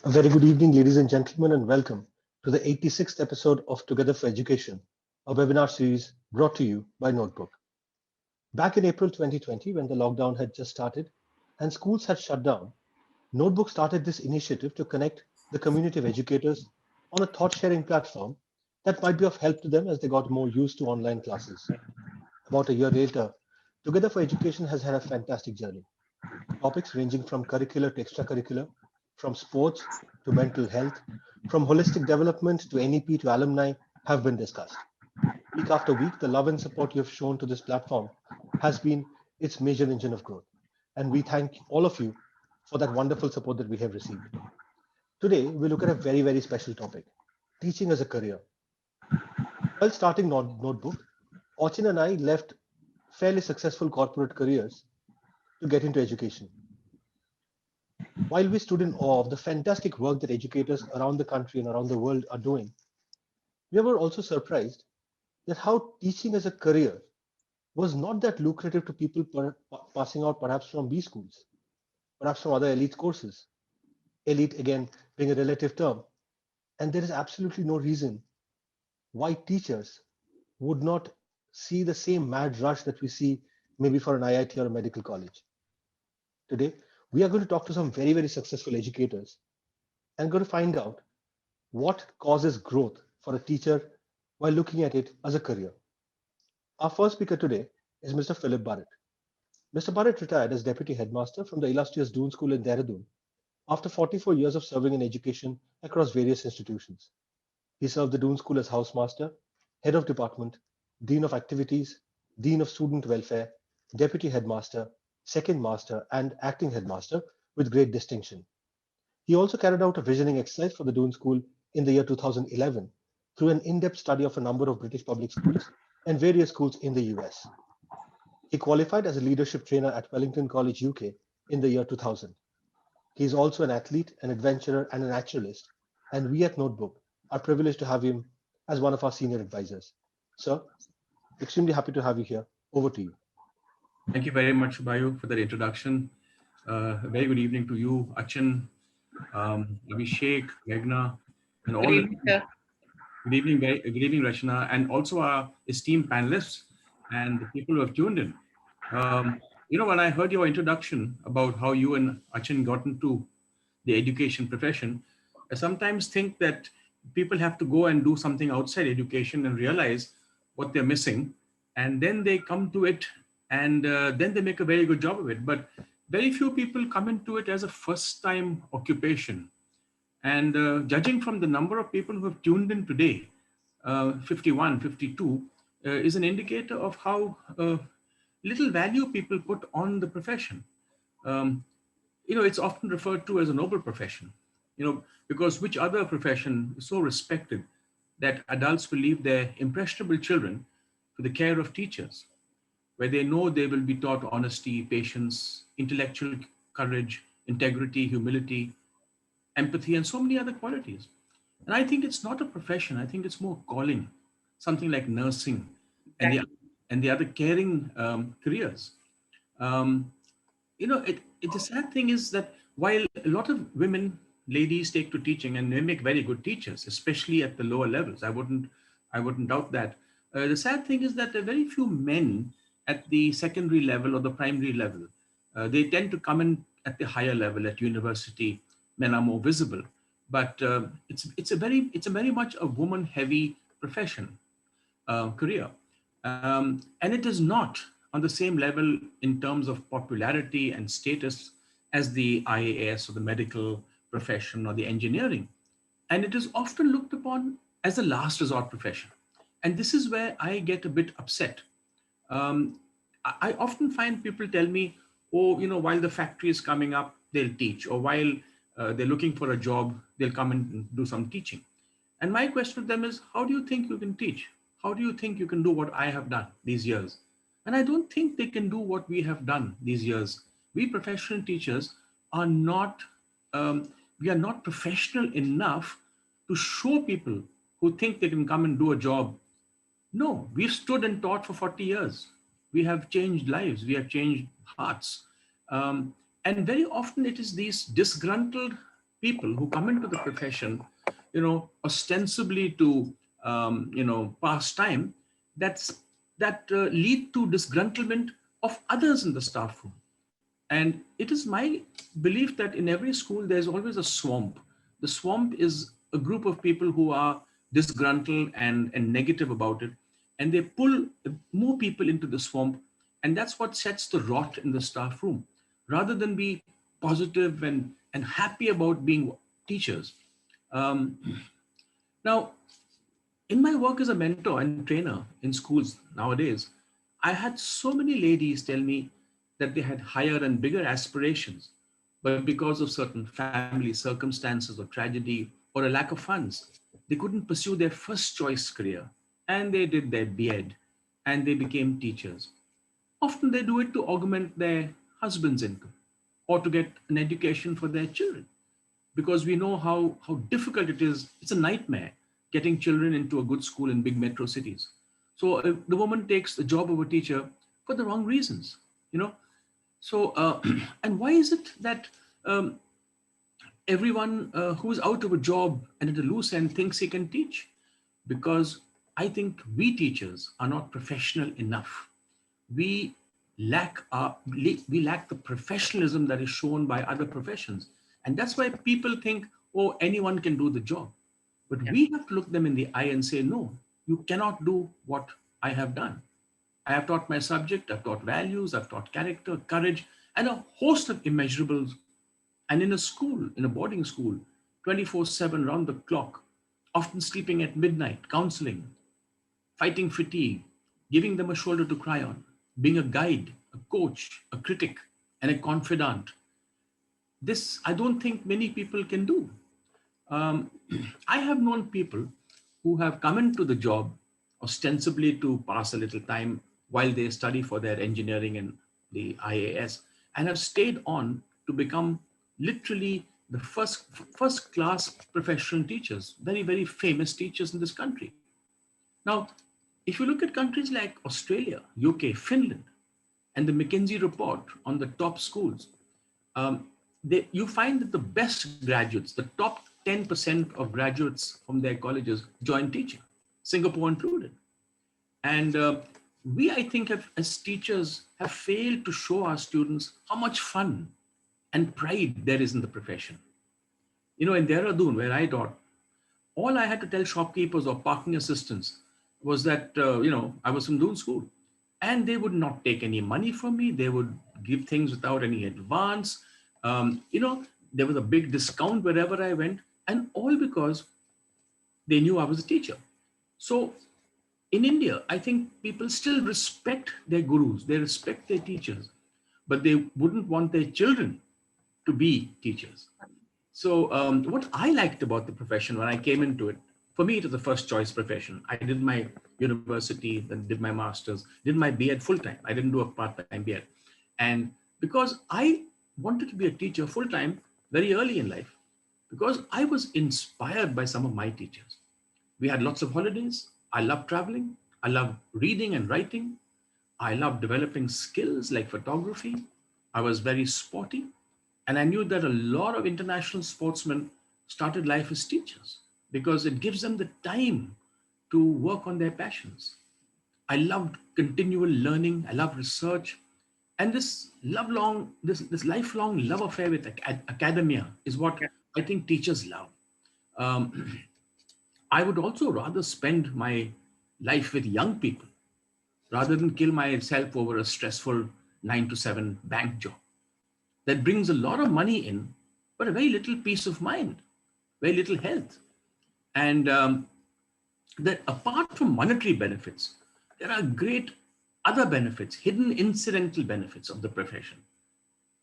A very good evening, ladies and gentlemen, and welcome to the 86th episode of Together for Education, a webinar series brought to you by Notebook. Back in April 2020, when the lockdown had just started and schools had shut down, Notebook started this initiative to connect the community of educators on a thought sharing platform that might be of help to them as they got more used to online classes. About a year later, Together for Education has had a fantastic journey. Topics ranging from curricular to extracurricular, from sports to mental health, from holistic development to NEP to alumni have been discussed. Week after week, the love and support you have shown to this platform has been its major engine of growth. And we thank all of you for that wonderful support that we have received. Today, we look at a very, very special topic, teaching as a career. While starting Notebook, Achin and I left fairly successful corporate careers to get into education. While we stood in awe of the fantastic work that educators around the country and around the world are doing, we were also surprised that how teaching as a career was not that lucrative to people passing out perhaps from B schools, perhaps from other elite courses. Elite, again, being a relative term. And there is absolutely no reason why teachers would not see the same mad rush that we see maybe for an IIT or a medical college. Today, we are going to talk to some very, very successful educators and going to find out what causes growth for a teacher while looking at it as a career. Our first speaker today is Mr. Philip Barrett. Mr. Barrett retired as Deputy Headmaster from the illustrious Doon School in Dehradun after 44 years of serving in education across various institutions. He served the Doon School as Housemaster, Head of Department, Dean of Activities, Dean of Student Welfare, Deputy Headmaster, Second Master, and Acting Headmaster with great distinction. He also carried out a visioning exercise for the Doon School in the year 2011 through an in-depth study of a number of British public schools and various schools in the US. He qualified as a leadership trainer at Wellington College, UK in the year 2000. He is also an athlete, an adventurer, and a naturalist, and we at Notebook are privileged to have him as one of our senior advisors. Sir, extremely happy to have you here. Over to you. Thank you very much, Bayu, for that introduction. A very good evening to you, Achin, Abhishek, Meghna, and all Good the evening, sir. good evening, Rachana, and also our esteemed panelists and the people who have tuned in. When I heard your introduction about how you and Achin got into the education profession, I sometimes think that people have to go and do something outside education and realize what they're missing, and then they come to it, and then they make a very good job of it. But very few people come into it as a first-time occupation. And judging from the number of people who have tuned in today, 51, 52, is an indicator of how little value people put on the profession. Um, it's often referred to as a noble profession, because which other profession is so respected that adults will leave their impressionable children to the care of teachers, where they know they will be taught honesty, patience, intellectual courage, integrity, humility, empathy, and so many other qualities. And I think it's not a profession. I think it's more calling, something like nursing and the Exactly. and the other caring careers. Um, the sad thing is that while a lot of women, ladies take to teaching and they make very good teachers, especially at the lower levels, I wouldn't doubt that. The sad thing is that there are very few men at the secondary level or the primary level. They tend to come in at the higher level at university. Men are more visible, but it's a very much a woman heavy profession, career. And it is not on the same level in terms of popularity and status as the IAS or the medical profession or the engineering. And it is often looked upon as a last resort profession. And this is where I get a bit upset. Um, I often find people tell me, oh, while the factory is coming up, they'll teach, or while they're looking for a job, they'll come and do some teaching. And my question to them is, how do you think you can teach? How do you think you can do what I have done these years? And I don't think they can do what we have done these years. We professional teachers are not, we are not professional enough to show people who think they can come and do a job. No, we've stood and taught for 40 years. We have changed lives. We have changed hearts. And very often it is these disgruntled people who come into the profession, ostensibly to, pass time, that lead to disgruntlement of others in the staff room. And it is my belief that in every school, there's always a swamp. The swamp is a group of people who are disgruntled and negative about it. And they pull more people into the swamp. And that's what sets the rot in the staff room. Rather than be positive and happy about being teachers. Um, Now, in my work as a mentor and trainer in schools nowadays, I had so many ladies tell me that they had higher and bigger aspirations, but because of certain family circumstances or tragedy or a lack of funds, they couldn't pursue their first choice career, and they did their B.Ed and they became teachers. Often they do it to augment their husband's income or to get an education for their children, because we know how difficult it is. It's a nightmare getting children into a good school in big metro cities. So the woman takes the job of a teacher for the wrong reasons, you know. So and why is it that everyone who is out of a job and at a loose end thinks he can teach? Because I think we teachers are not professional enough. We we lack the professionalism that is shown by other professions, and that's why people think, oh, anyone can do the job. But Yeah. we have to look them in the eye and say, no, you cannot do what I have done. I have taught my subject, I've taught values, I've taught character, courage, and a host of immeasurables. And in a school, in a boarding school, 24/7 round the clock, often sleeping at midnight, counseling, fighting fatigue, giving them a shoulder to cry on, being a guide, a coach, a critic, and a confidant. This, I don't think many people can do. Um, I have known people who have come into the job ostensibly to pass a little time while they study for their engineering and the IAS, and have stayed on to become literally the first class professional teachers, very, very famous teachers in this country. Now, if you look at countries like Australia, UK, Finland, and the McKinsey report on the top schools, um, you find that the best graduates, the top 10% of graduates from their colleges join teaching, Singapore included. And we, I think, as teachers, have failed to show our students how much fun and pride there is in the profession. You know, in Dehradun, where I taught, all I had to tell shopkeepers or parking assistants was that, I was from Doon school. And they would not take any money from me. They would give things without any advance. There was a big discount wherever I went. And all because they knew I was a teacher. So in India, I think people still respect their gurus. They respect their teachers. But they wouldn't want their children to be teachers. So what I liked about the profession when I came into it, for me, it was the first choice profession. I did my university, then did my master's, did my B.Ed full-time. I didn't do a part-time B.Ed. And because I wanted to be a teacher full-time very early in life, because I was inspired by some of my teachers. We had lots of holidays. I loved traveling. I loved reading and writing. I loved developing skills like photography. I was very sporty. And I knew that a lot of international sportsmen started life as teachers because it gives them the time to work on their passions. I loved continual learning. I loved research. And this lifelong love affair with academia is what I think teachers love. Um, I would also rather spend my life with young people rather than kill myself over a stressful 9 to 7 bank job that brings a lot of money in, but a very little peace of mind, very little health. And that apart from monetary benefits, there are great other benefits, hidden incidental benefits of the profession.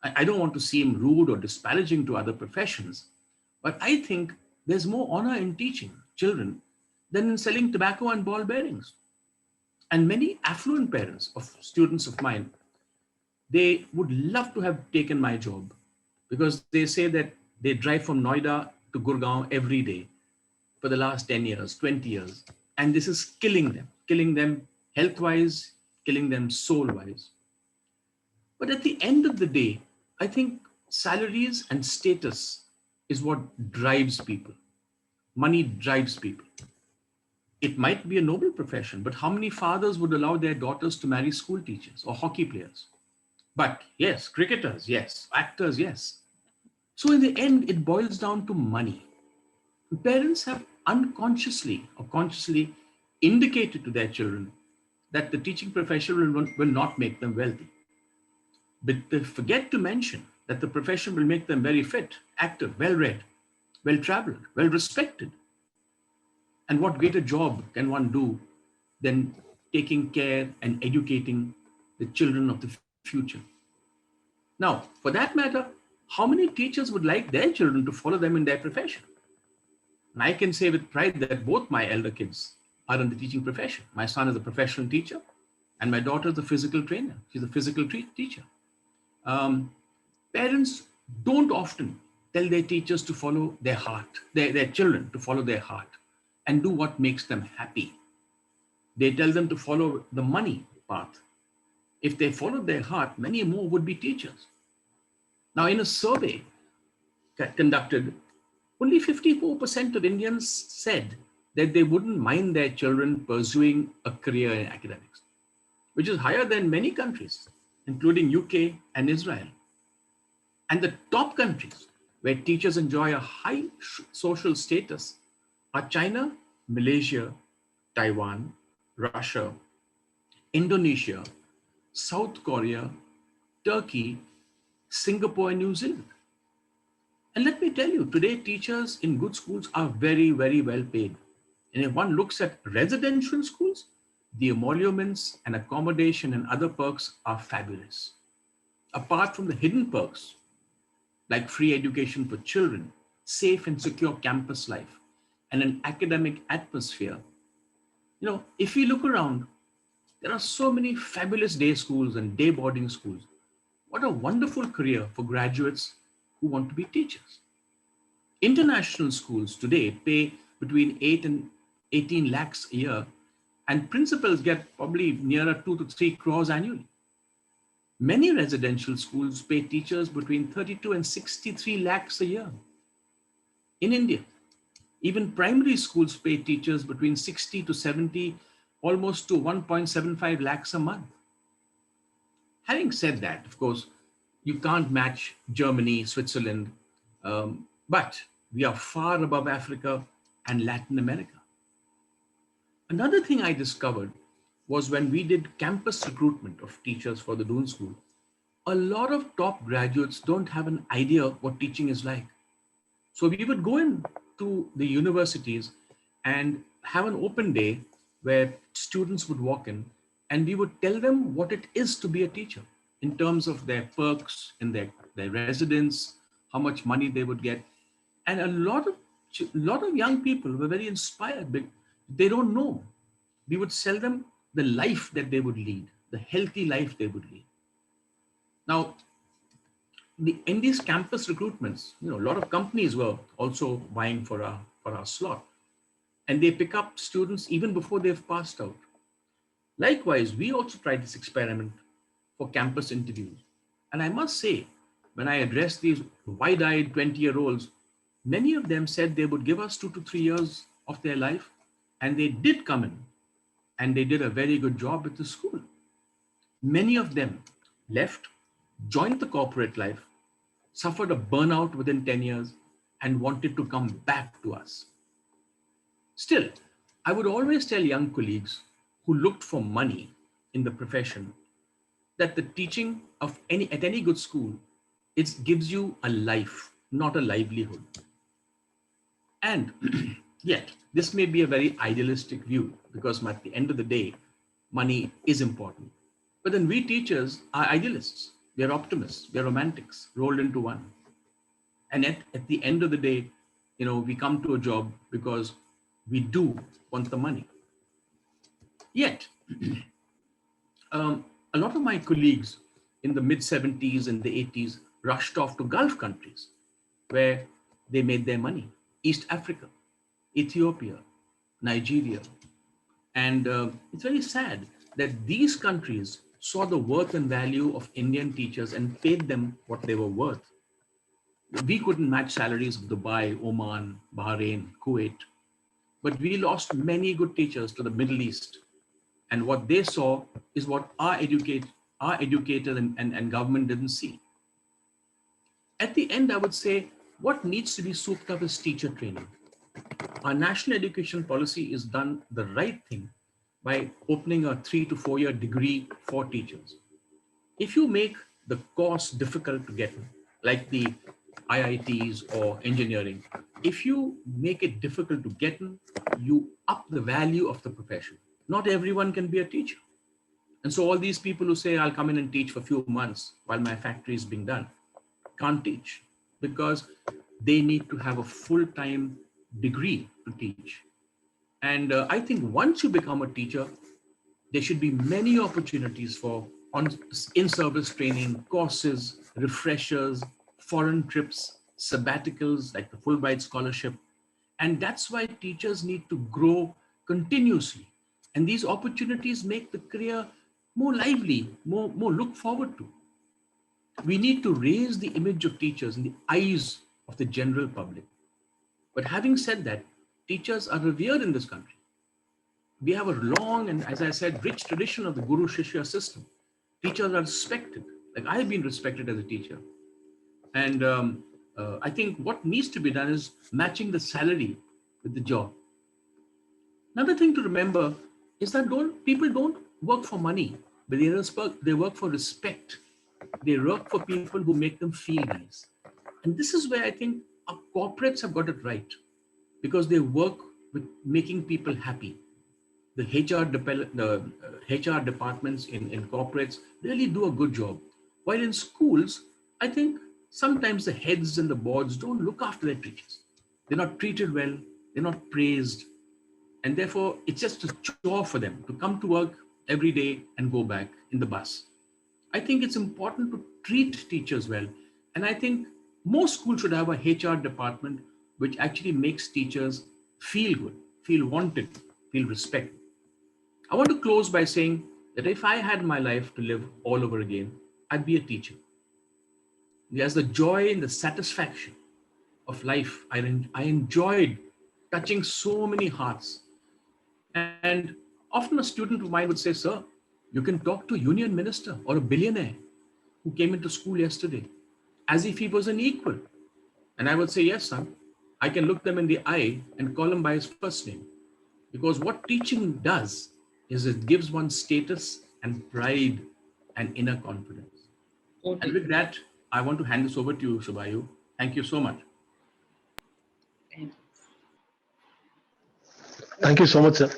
I don't want to seem rude or disparaging to other professions, but I think there's more honor in teaching children than in selling tobacco and ball bearings. And many affluent parents of students of mine, they would love to have taken my job because they say that they drive from Noida to Gurgaon every day for the last 10 years, 20 years. And this is killing them health wise, killing them soul wise. But at the end of the day, I think salaries and status is what drives people. Money drives people. It might be a noble profession, but how many fathers would allow their daughters to marry school teachers or hockey players? But yes, cricketers, yes, actors, yes. So in the end, it boils down to money. Parents have unconsciously or consciously indicated to their children that the teaching profession will not make them wealthy. But they forget to mention that the profession will make them very fit, active, well read, well traveled, well respected. And what greater job can one do than taking care and educating the children of the future? Now, for that matter, how many teachers would like their children to follow them in their profession? And I can say with pride that both my elder kids are in the teaching profession. My son is a professional teacher, and my daughter is a physical trainer. She's a physical teacher. Um, Parents don't often tell their teachers to follow their heart, their children to follow their heart and do what makes them happy. They tell them to follow the money path. If they followed their heart, many more would be teachers. Now, in a survey conducted, only 54% of Indians said that they wouldn't mind their children pursuing a career in academics, which is higher than many countries, including UK and Israel. And the top countries where teachers enjoy a high social status are China, Malaysia, Taiwan, Russia, Indonesia, South Korea, Turkey, Singapore, and New Zealand. And let me tell you, today teachers in good schools are very, very well paid. And if one looks at residential schools, the emoluments and accommodation and other perks are fabulous. Apart from the hidden perks, like free education for children, safe and secure campus life, and an academic atmosphere, if we look around, there are so many fabulous day schools and day boarding schools. What a wonderful career for graduates who want to be teachers. International schools today pay between 8 and 18 lakhs a year, and principals get probably nearer 2 to 3 crores annually. Many residential schools pay teachers between 32 and 63 lakhs a year. In India, even primary schools pay teachers between 60 to 70, almost to 1.75 lakhs a month. Having said that, of course, you can't match Germany, Switzerland, but we are far above Africa and Latin America. Another thing I discovered was when we did campus recruitment of teachers for the Doon School, a lot of top graduates don't have an idea what teaching is like. So we would go into the universities and have an open day where students would walk in and we would tell them what it is to be a teacher in terms of their perks in their residence, how much money they would get. And a lot of young people were very inspired, but they don't know. We would sell them the life that they would lead, the healthy life they would lead. Now, in these campus recruitments, a lot of companies were also vying for our slot, and they pick up students even before they've passed out. Likewise, we also tried this experiment for campus interviews. And I must say, when I addressed these wide-eyed 20-year-olds, many of them said they would give us 2 to 3 years of their life, and they did come in, and they did a very good job at the school. Many of them left, joined the corporate life, suffered a burnout within 10 years, and wanted to come back to us. Still, I would always tell young colleagues who looked for money in the profession that the teaching at any good school, it gives you a life, not a livelihood. And yet, this may be a very idealistic view because at the end of the day, money is important. But then we teachers are idealists. We are optimists. We are romantics rolled into one. And at the end of the day, we come to a job because we do want the money. Yet, a lot of my colleagues in the mid-70s and the 80s rushed off to Gulf countries where they made their money. East Africa, Ethiopia, Nigeria. And it's very sad that these countries saw the worth and value of Indian teachers and paid them what they were worth. We couldn't match salaries of Dubai, Oman, Bahrain, Kuwait, but we lost many good teachers to the Middle East. And what they saw is what our educators and government didn't see. At the end, I would say what needs to be souped up is teacher training. Our national education policy is done the right thing by opening a 3 to 4 year degree for teachers. If you make the course difficult to get in, like the IITs or engineering, if you make it difficult to get in, you up the value of the profession. Not everyone can be a teacher. And so all these people who say, I'll come in and teach for a few months while my factory is being done, can't teach because they need to have a full-time degree to teach. And I think once you become a teacher, there should be many opportunities for in-service training, courses, refreshers, foreign trips, sabbaticals like the Fulbright Scholarship. And that's why teachers need to grow continuously. And these opportunities make the career more lively, more look forward to. We need to raise the image of teachers in the eyes of the general public. But having said that, teachers are revered in this country. We have a long and, as I said, rich tradition of the Guru Shishya system. Teachers are respected. Like I've been respected as a teacher. And I think what needs to be done is matching the salary with the job. Another thing to remember is that people don't work for money, but they work for respect. They work for people who make them feel nice. And this is where I think our corporates have got it right because they work with making people happy. The HR departments in corporates really do a good job. While in schools, I think sometimes the heads and the boards don't look after their teachers. They're not treated well, they're not praised, and therefore it's just a chore for them to come to work every day and go back in the bus. I think it's important to treat teachers well, and I think most schools should have a HR department which actually makes teachers feel good, feel wanted, feel respected. I want to close by saying that if I had my life to live all over again, I'd be a teacher. There's the joy and the satisfaction of life. I enjoyed touching so many hearts. And often a student of mine would say, Sir, you can talk to a union minister or a billionaire who came into school yesterday as if he was an equal. And I would say, yes, son, I can look them in the eye and call him by his first name. Because what teaching does is it gives one status and pride and inner confidence. And with that, I want to hand this over to you, Subhayu. Thank you so much. Thank you so much, sir.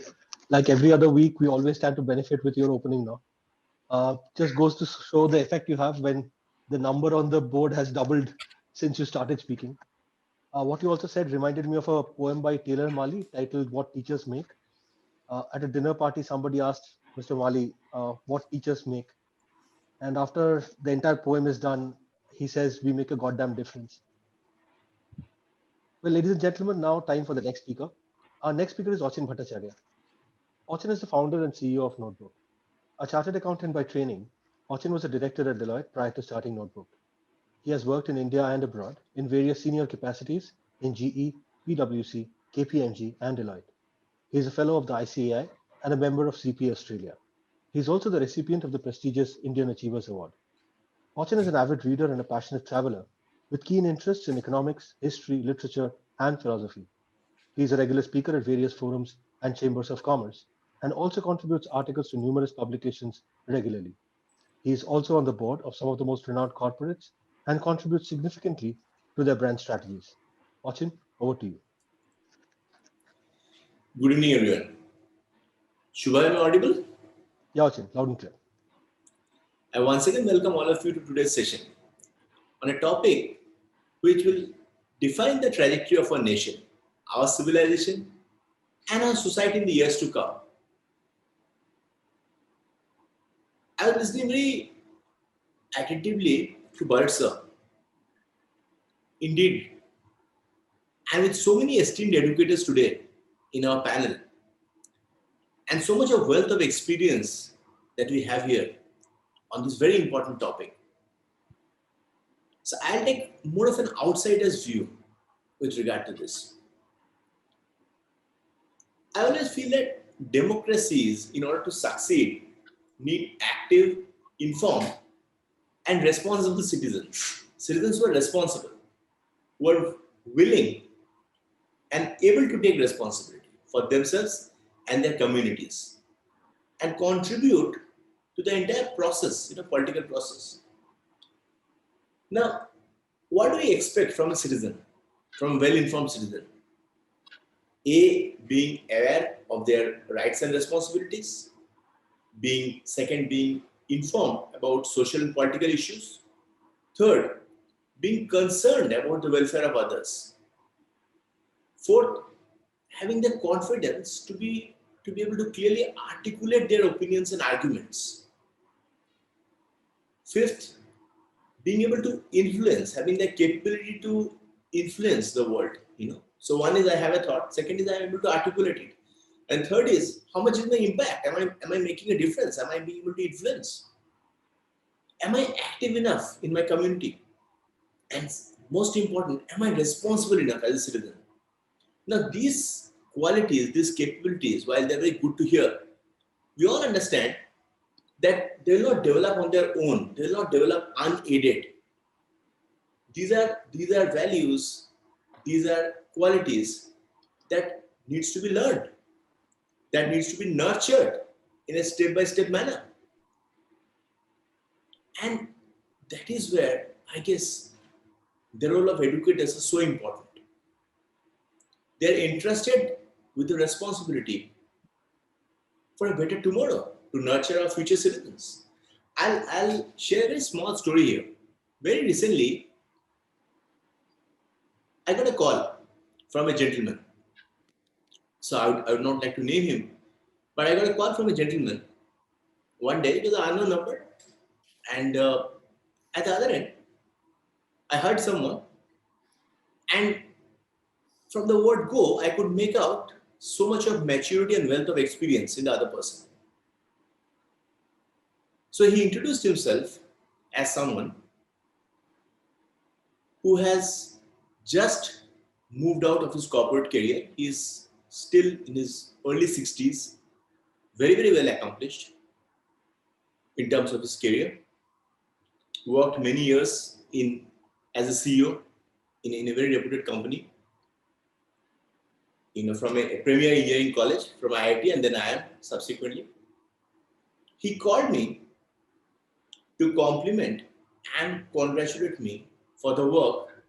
Like every other week, we always stand to benefit with your opening now. Just goes to show the effect you have when the number on the board has doubled since you started speaking. What you also said reminded me of a poem by Taylor Mali titled What Teachers Make. At a dinner party, somebody asked Mr. Mali what teachers make. And after the entire poem is done, he says, we make a goddamn difference. Well, ladies and gentlemen, now time for the next speaker. Our next speaker is Achin Bhattacharya. Achin is the founder and CEO of Notebook. A chartered accountant by training, Achin was a director at Deloitte prior to starting Notebook. He has worked in India and abroad in various senior capacities in GE, PwC, KPMG, and Deloitte. He is a fellow of the ICAI and a member of CP Australia. He is also the recipient of the prestigious Indian Achievers Award. Achin is an avid reader and a passionate traveler with keen interests in economics, history, literature, and philosophy. He is a regular speaker at various forums and chambers of commerce and also contributes articles to numerous publications regularly. He is also on the board of some of the most renowned corporates and contributes significantly to their brand strategies. Achin, over to you. Good evening, everyone. Shubha, am I audible? Yeah, Achin, loud and clear. I once again welcome all of you to today's session on a topic which will define the trajectory of our nation, our civilization, and our society in the years to come. I was listening very attentively to Barrett sir. Indeed, and with so many esteemed educators today in our panel, and so much of wealth of experience that we have here on this very important topic. So I'll take more of an outsider's view with regard to this. I always feel that democracies, in order to succeed, need active, informed, and responsible citizens. Citizens who are responsible, who are willing and able to take responsibility for themselves and their communities and contribute to the entire process, political process. Now, what do we expect from a citizen, from a well-informed citizen? A, being aware of their rights and responsibilities. Second, being informed about social and political issues. Third, being concerned about the welfare of others. Fourth, having the confidence to be able to clearly articulate their opinions and arguments. Fifth, being able to influence, having the capability to influence the world. So one is I have a thought. Second is I am able to articulate it. And third is how much is my impact? Am I making a difference? Am I being able to influence? Am I active enough in my community? And most important, am I responsible enough as a citizen? Now these qualities, these capabilities, while they're very good to hear, we all understand that they will not develop on their own. They will not develop unaided. These are values, these are qualities that needs to be learned, that needs to be nurtured in a step-by-step manner. And that is where I guess the role of educators is so important. They're entrusted with the responsibility for a better tomorrow, to nurture our future citizens. I'll share a very small story here. Very recently, I got a call from a gentleman. So I would not like to name him, but I got a call from a gentleman. One day, it was an unknown number. And at the other end, I heard someone. And from the word go, I could make out so much of maturity and wealth of experience in the other person. So he introduced himself as someone who has just moved out of his corporate career. He is still in his early 60s, very, very well accomplished in terms of his career. Worked many years as a CEO in a very reputed company, from a premier engineering college, from IIT, and then IIM subsequently. He called me to compliment and congratulate me for the work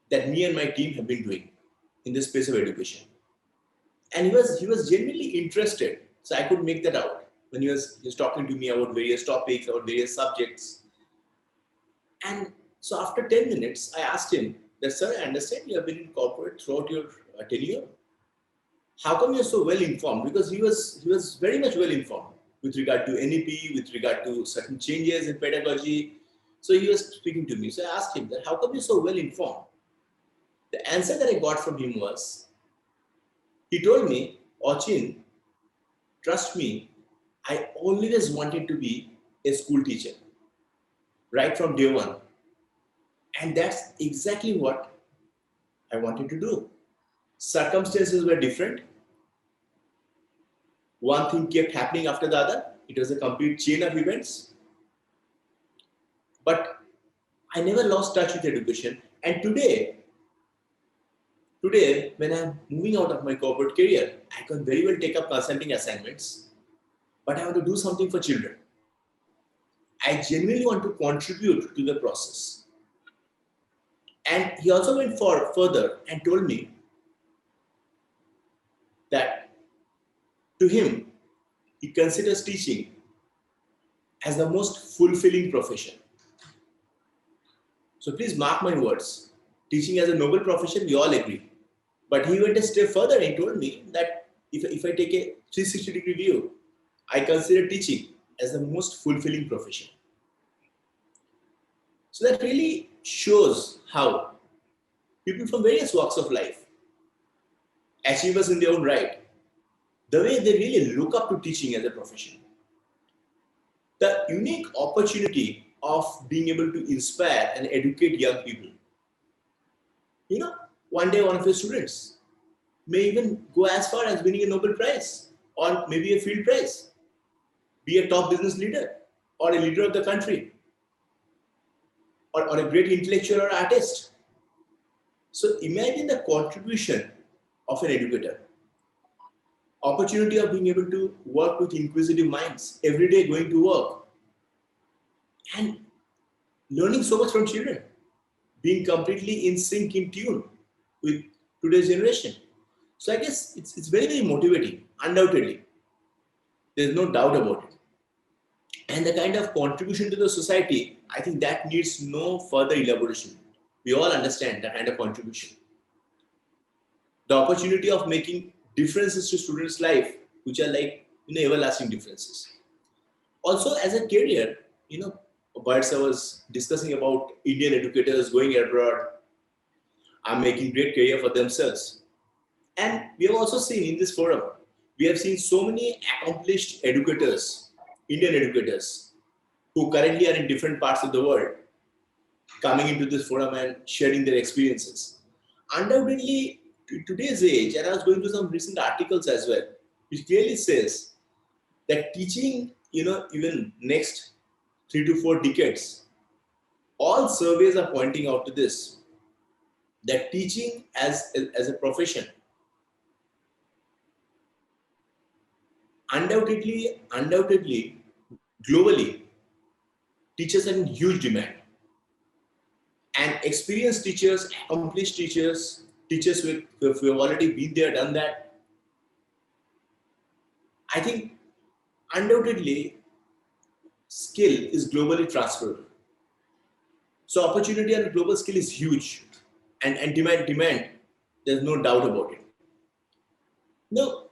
that me and my team have been doing in the space of education. And he was genuinely interested. So I could make that out when he was talking to me about various topics, about various subjects. And so after 10 minutes, I asked him that, sir, I understand you have been in corporate throughout your tenure. How come you're so well informed? Because he was very much well informed with regard to NEP, with regard to certain changes in pedagogy. So he was speaking to me. So I asked him that, how come you're so well informed? The answer that I got from him was, he told me, Achin, trust me, I always wanted to be a school teacher, right from day one. And that's exactly what I wanted to do. Circumstances were different. One thing kept happening after the other. It was a complete chain of events. But I never lost touch with education. And today, when I'm moving out of my corporate career, I can very well take up consulting assignments, but I want to do something for children. I genuinely want to contribute to the process. And he also went further and told me that to him, he considers teaching as the most fulfilling profession. So please mark my words. Teaching as a noble profession, we all agree. But he went a step further and told me that if I take a 360-degree view, I consider teaching as the most fulfilling profession. So that really shows how people from various walks of life, achievers in their own right, the way they really look up to teaching as a profession. The unique opportunity of being able to inspire and educate young people. One day one of your students may even go as far as winning a Nobel Prize or maybe a field prize, be a top business leader or a leader of the country or a great intellectual or artist. So imagine the contribution of an educator. Opportunity of being able to work with inquisitive minds, every day going to work and learning so much from children, being completely in sync, in tune with today's generation. So I guess it's very, very motivating, undoubtedly. There's no doubt about it. And the kind of contribution to the society, I think that needs no further elaboration. We all understand that kind of contribution. The opportunity of making differences to students' life, which are like everlasting differences. Also, as a career, Barrett was discussing about Indian educators going abroad are making great career for themselves. And we have also seen in this forum, we have seen so many accomplished educators, Indian educators, who currently are in different parts of the world, coming into this forum and sharing their experiences. Undoubtedly, to today's age, and I was going through some recent articles as well, which clearly says that teaching, even next 3 to 4 decades, all surveys are pointing out to this, that teaching as a profession, undoubtedly, globally, teachers are in huge demand. And experienced teachers, accomplished teachers, teachers who have already been there, done that, I think undoubtedly skill is globally transferable. So opportunity on a global scale is huge, and demand, there's no doubt about it. No,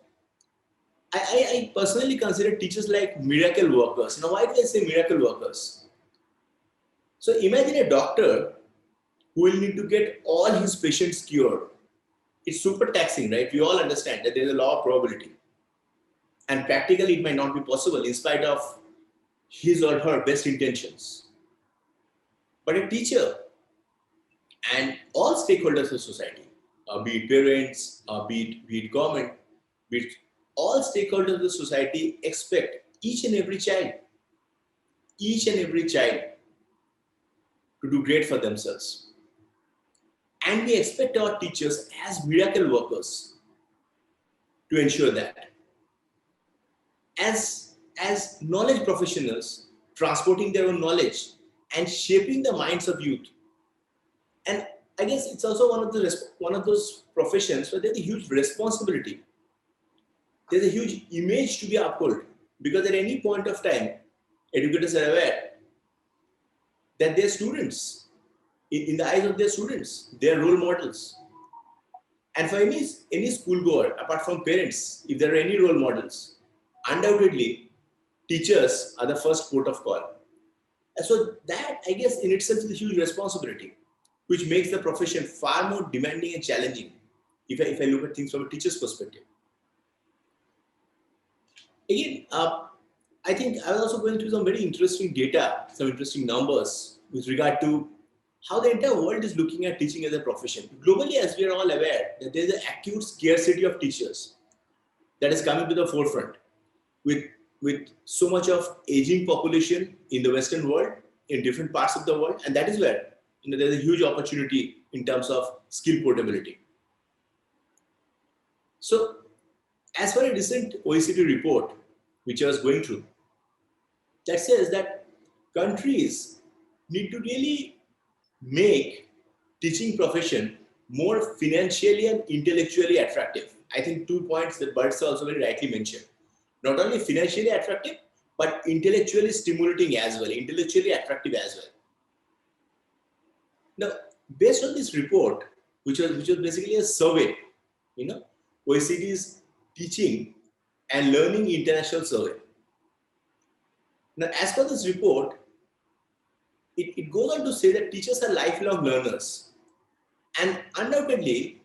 I personally consider teachers like miracle workers. Now, why do I say miracle workers? So imagine a doctor who will need to get all his patients cured. It's super taxing, right? We all understand that there's a law of probability. And practically it might not be possible in spite of his or her best intentions. But a teacher and all stakeholders of society, be it parents, be it government, be it all stakeholders of the society, expect each and every child to do great for themselves. And we expect our teachers as miracle workers to ensure that. As knowledge professionals, transporting their own knowledge and shaping the minds of youth. And I guess it's also one of those professions where there's a huge responsibility. There's a huge image to be upheld, because at any point of time, educators are aware that their students, in the eyes of their students, they are role models. And for any schoolgoer, apart from parents, if there are any role models, undoubtedly, teachers are the first port of call. And so that, I guess, in itself is a huge responsibility, which makes the profession far more demanding and challenging if I look at things from a teacher's perspective. Again, I think I was also going through some very interesting data, some interesting numbers with regard to how the entire world is looking at teaching as a profession. Globally, as we are all aware, that there is an acute scarcity of teachers that is coming to the forefront with so much of aging population in the Western world, in different parts of the world, and that is where there's a huge opportunity in terms of skill portability. So, as for a recent OECD report, which I was going through, that says that countries need to really make teaching profession more financially and intellectually attractive. I think 2 points that Burrett also very rightly mentioned. Not only financially attractive, but intellectually stimulating as well, intellectually attractive as well. Now, based on this report, which was basically a survey, OECD's teaching and learning international survey. Now, as per this report, it goes on to say that teachers are lifelong learners, and undoubtedly,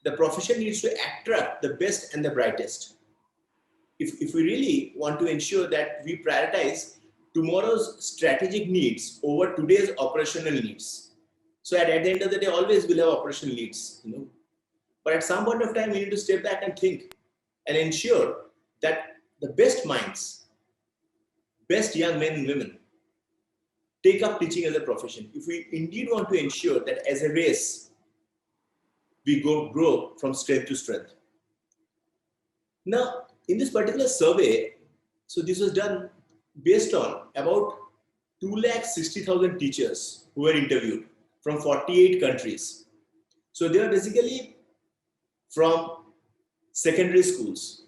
the profession needs to attract the best and the brightest. If we really want to ensure that we prioritize tomorrow's strategic needs over today's operational needs. So at the end of the day, always we'll have operational needs, But at some point of time, we need to step back and think and ensure that the best minds, best young men and women take up teaching as a profession. If we indeed want to ensure that as a race, we grow from strength to strength. Now, in this particular survey, so this was done based on about 260,000 teachers who were interviewed from 48 countries. So they were basically from secondary schools.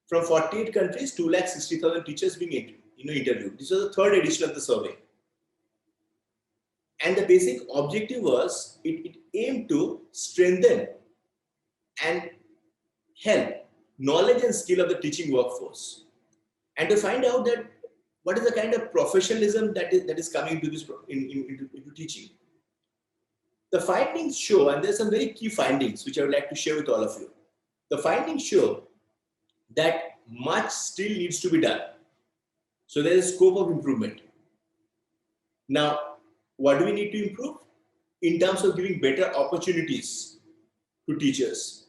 From 48 countries, 260,000 teachers being interviewed. This was the third edition of the survey. And the basic objective was it aimed to strengthen and help knowledge and skill of the teaching workforce, and to find out that what is the kind of professionalism that is coming to this into teaching. The findings show, and there's some very key findings which I would like to share with all of you. The findings show that much still needs to be done. So there is scope of improvement. Now, what do we need to improve? In terms of giving better opportunities to teachers.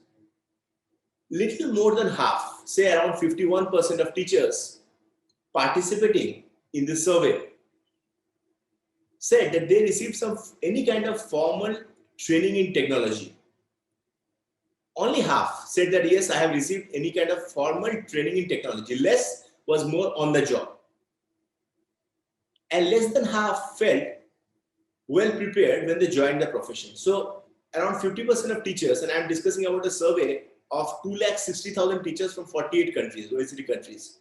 Little more than half, say around 51% of teachers participating in this survey said that they received any kind of formal training in technology. Only half said that yes, I have received any kind of formal training in technology. Less was more on the job. And less than half felt well prepared when they joined the profession. So around 50% of teachers, and I'm discussing about a survey of 260,000 teachers from 48 countries, OECD countries.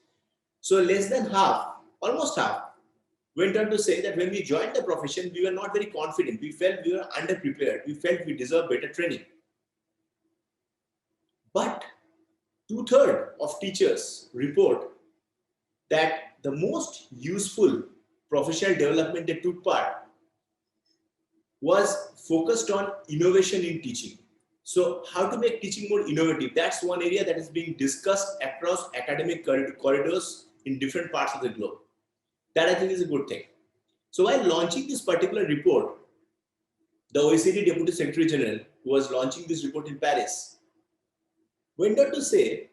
So less than half, almost half, went on to say that when we joined the profession, we were not very confident. We felt we were underprepared. We felt we deserved better training. But 2/3 of teachers report that the most useful professional development they took part was focused on innovation in teaching. So how to make teaching more innovative? That's one area that is being discussed across academic corridors in different parts of the globe. That I think is a good thing. So while launching this particular report, the OECD Deputy Secretary General, who was launching this report in Paris, went on to say,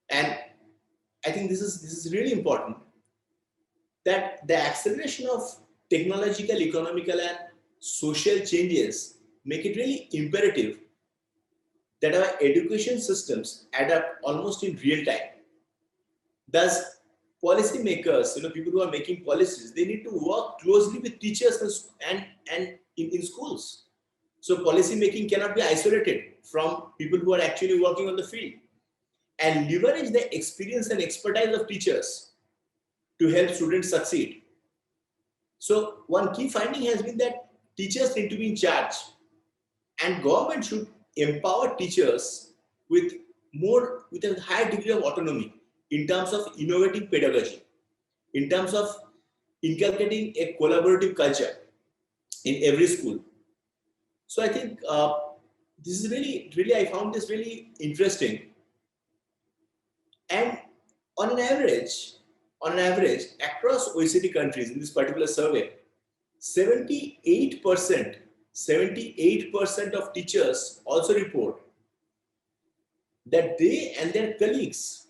and I think this is really important, that the acceleration of technological, economical, and social changes make it really imperative that our education systems adapt almost in real time. Thus, policymakers, people who are making policies, they need to work closely with teachers and in schools. So policy making cannot be isolated from people who are actually working on the field, and leverage the experience and expertise of teachers to help students succeed. So one key finding has been that teachers need to be in charge, and government should empower teachers with a higher degree of autonomy in terms of innovating pedagogy, in terms of inculcating a collaborative culture in every school. So I think this is really, I found this really interesting. And on an average, across OECD countries in this particular survey, 78% of teachers also report that they and their colleagues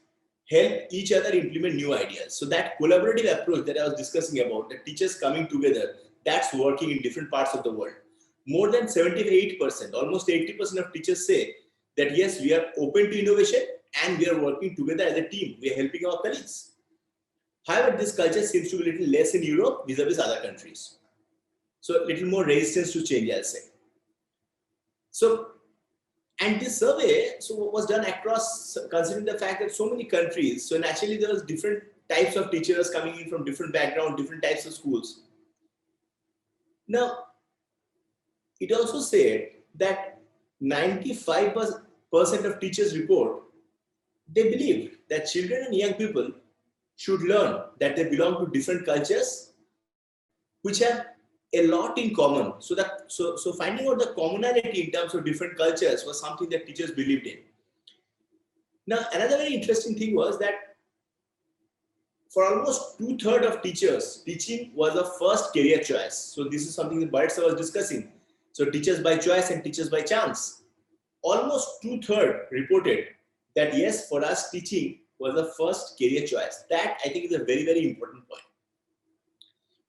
help each other implement new ideas. So that collaborative approach that I was discussing about, the teachers coming together, that's working in different parts of the world. More than 78%, almost 80% of teachers say that yes, we are open to innovation and we are working together as a team. We are helping our colleagues. However, this culture seems to be a little less in Europe vis-a-vis other countries. So a little more resistance to change, I'll say. So, and this survey was done across, considering the fact that so many countries, so naturally there was different types of teachers coming in from different backgrounds, different types of schools. Now, it also said that 95% of teachers report they believe that children and young people should learn that they belong to different cultures which have a lot in common. So finding out the commonality in terms of different cultures was something that teachers believed in. Now, another very interesting thing was that for almost 2/3 of teachers, teaching was a first career choice. So this is something that Barrett was discussing. So teachers by choice and teachers by chance. Almost 2/3 reported that yes, for us, teaching was the first career choice. That I think is a very, very important point.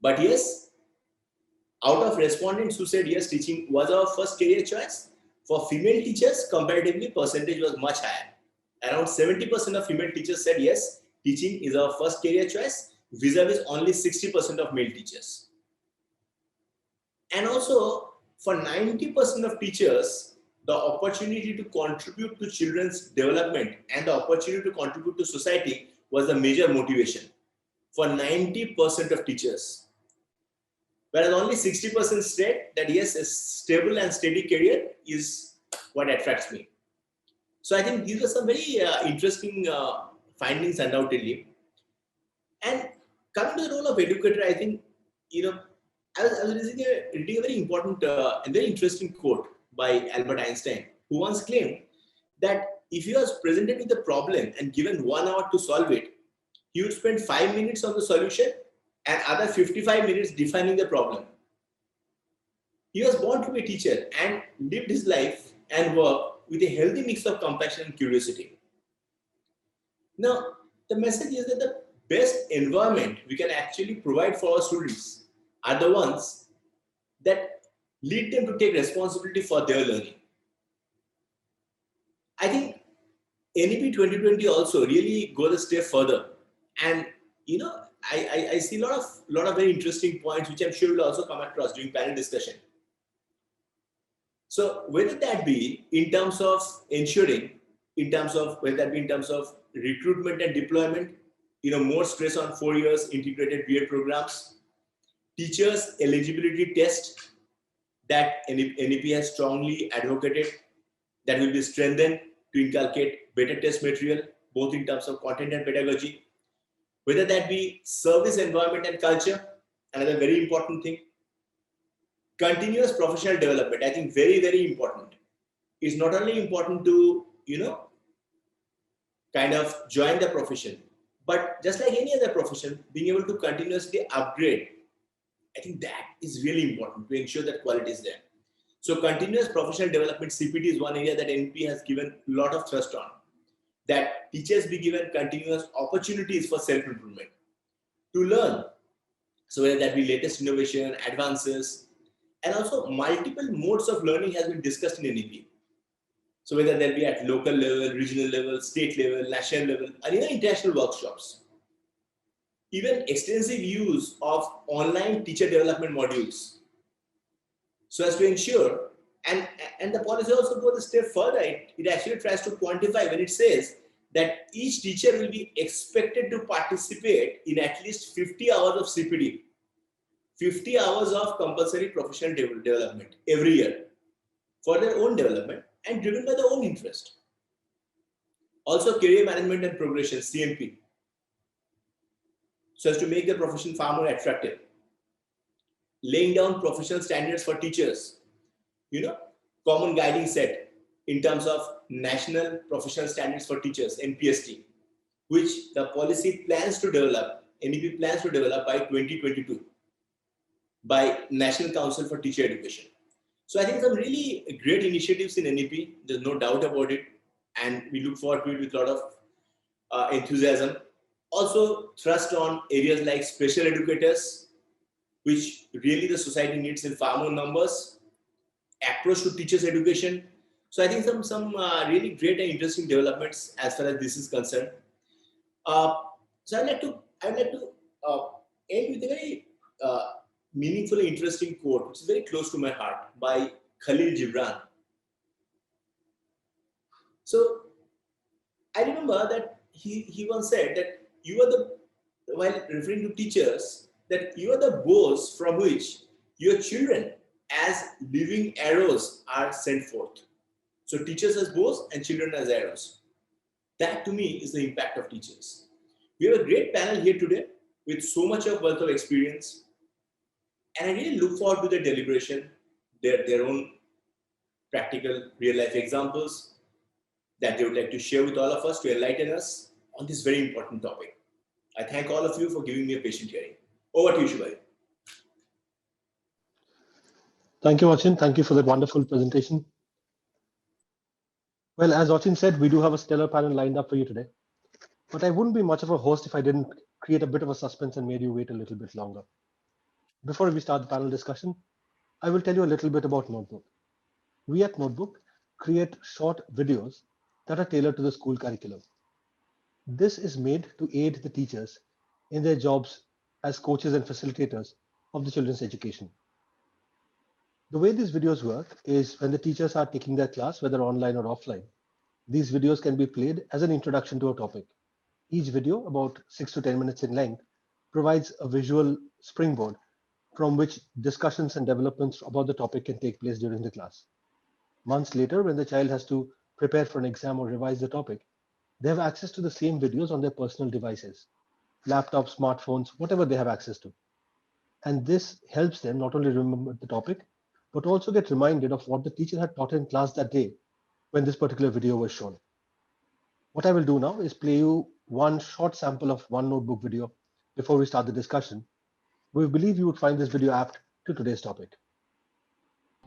But yes, out of respondents who said yes, teaching was our first career choice, for female teachers, comparatively, percentage was much higher. Around 70% of female teachers said yes, teaching is our first career choice, vis-a-vis only 60% of male teachers. And also, for 90% of teachers, the opportunity to contribute to children's development and the opportunity to contribute to society was the major motivation for 90% of teachers. Whereas only 60% said that yes, a stable and steady career is what attracts me. So I think these are some very interesting findings undoubtedly. And coming to the role of educator, I think, I was reading a very important and very interesting quote by Albert Einstein, who once claimed that if he was presented with a problem and given 1 hour to solve it, he would spend 5 minutes on the solution and other 55 minutes defining the problem. He was born to be a teacher and lived his life and work with a healthy mix of compassion and curiosity. Now, the message is that the best environment we can actually provide for our students are the ones that lead them to take responsibility for their learning. I think NEP 2020 also really goes a step further. And, I see a lot of very interesting points, which I'm sure will also come across during panel discussion. So whether that be in terms of ensuring, whether that be in terms of recruitment and deployment, more stress on 4 years integrated BEd programs, teachers eligibility test that NEP has strongly advocated, that will be strengthened to inculcate better test material, both in terms of content and pedagogy. Whether that be service environment and culture, another very important thing. Continuous professional development, I think very, very important. It's not only important to, kind of join the profession, but just like any other profession, being able to continuously upgrade, I think that is really important to ensure that quality is there. So continuous professional development, CPD, is one area that NP has given a lot of thrust on, that teachers be given continuous opportunities for self-improvement to learn. So whether that be latest innovation, advances, and also multiple modes of learning has been discussed in NEP. So whether that be at local level, regional level, state level, national level, or even international workshops. Even extensive use of online teacher development modules. So as to ensure, and the policy also goes a step further, it actually tries to quantify when it says that each teacher will be expected to participate in at least 50 hours of CPD. 50 hours of compulsory professional development every year for their own development and driven by their own interest. Also, career management and progression, CMP, so as to make the profession far more attractive. Laying down professional standards for teachers, common guiding set in terms of National Professional Standards for Teachers, NPST, which the policy plans to develop, NEP plans to develop by 2022. By National Council for Teacher Education. So I think some really great initiatives in NEP, there's no doubt about it. And we look forward to it with a lot of enthusiasm. Also thrust on areas like special educators, which really the society needs in far more numbers. Approach to teachers education. So I think some really great and interesting developments as far as this is concerned. So I'd like to end with a very meaningfully interesting quote, which is very close to my heart, by Khalil Gibran. So I remember that he once said that while referring to teachers, that you are the bows from which your children as living arrows are sent forth. So teachers as bows and children as arrows. That to me is the impact of teachers. We have a great panel here today with so much of wealth of experience. And I really look forward to their deliberation, their own practical real life examples that they would like to share with all of us to enlighten us on this very important topic. I thank all of you for giving me a patient hearing. Over to you, Shubhai. Thank you, Achin. Thank you for that wonderful presentation. Well, as Achin said, we do have a stellar panel lined up for you today. But I wouldn't be much of a host if I didn't create a bit of a suspense and made you wait a little bit longer. Before we start the panel discussion, I will tell you a little bit about Notebook. We at Notebook create short videos that are tailored to the school curriculum. This is made to aid the teachers in their jobs as coaches and facilitators of the children's education. The way these videos work is when the teachers are taking their class, whether online or offline, these videos can be played as an introduction to a topic. Each video, about 6 to 10 minutes in length, provides a visual springboard from which discussions and developments about the topic can take place during the class. Months later, when the child has to prepare for an exam or revise the topic, they have access to the same videos on their personal devices, laptops, smartphones, whatever they have access to. And this helps them not only remember the topic, but also get reminded of what the teacher had taught in class that day when this particular video was shown. What I will do now is play you one short sample of one notebook video before we start the discussion. We believe you would find this video apt to today's topic.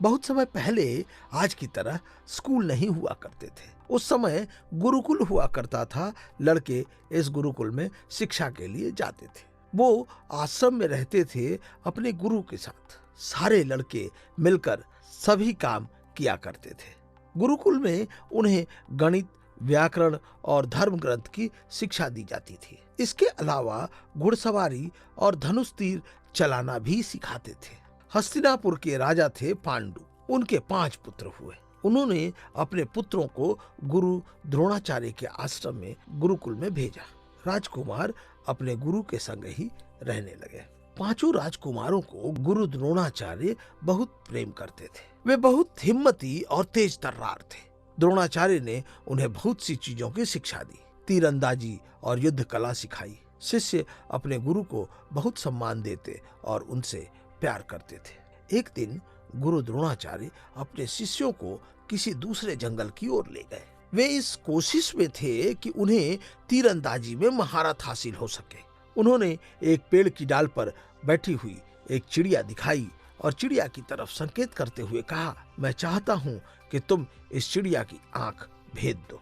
बहुत समय पहले आज की तरह school नहीं हुआ करते थे। उस समय गुरुकुल हुआ करता था। लड़के इस गुरुकुल में शिक्षा के लिए जाते थे। वो आश्रम में रहते थे अपने गुरु के साथ। सारे लड़के मिलकर सभी काम किया करते थे। गुरुकुल में उन्हें गणित, व्याकरण और धर्म ग्रंथ की शिक्षा दी जाती थी। इसके अलावा घुड़सवारी और धनुष तीर चलाना भी सिखाते थे। हस्तिनापुर के राजा थे पांडु। उनके 5 पुत्र हुए। उन्होंने अपने पुत्रों को गुरु द्रोणाचार्य के आश्रम में गुरुकुल में भेजा। राजकुमार अपने गुरु के संग ही रहने लगे। 5 राजकुमारों को गुरु द्रोणाचार्य बहुत प्रेम करते थे। वे बहुत हिम्मती और तेज तर्रार थे। द्रोणाचार्य ने उन्हें बहुत सी चीजों की शिक्षा दी। तीरंदाजी और युद्ध कला सिखाई। शिष्य अपने गुरु को बहुत सम्मान देते और उनसे प्यार करते थे। एक दिन गुरु द्रोणाचार्य अपने शिष्यों को किसी दूसरे जंगल की ओर ले गए। वे इस कोशिश में थे कि उन्हें तीरंदाजी में महारत हासिल हो सके। उन्होंने एक पेड़ की डाल पर बैठी हुई एक चिड़िया दिखाई और चिड़िया की तरफ संकेत करते हुए कहा, मैं चाहता हूं कि तुम इस चिड़िया की आंख भेद दो।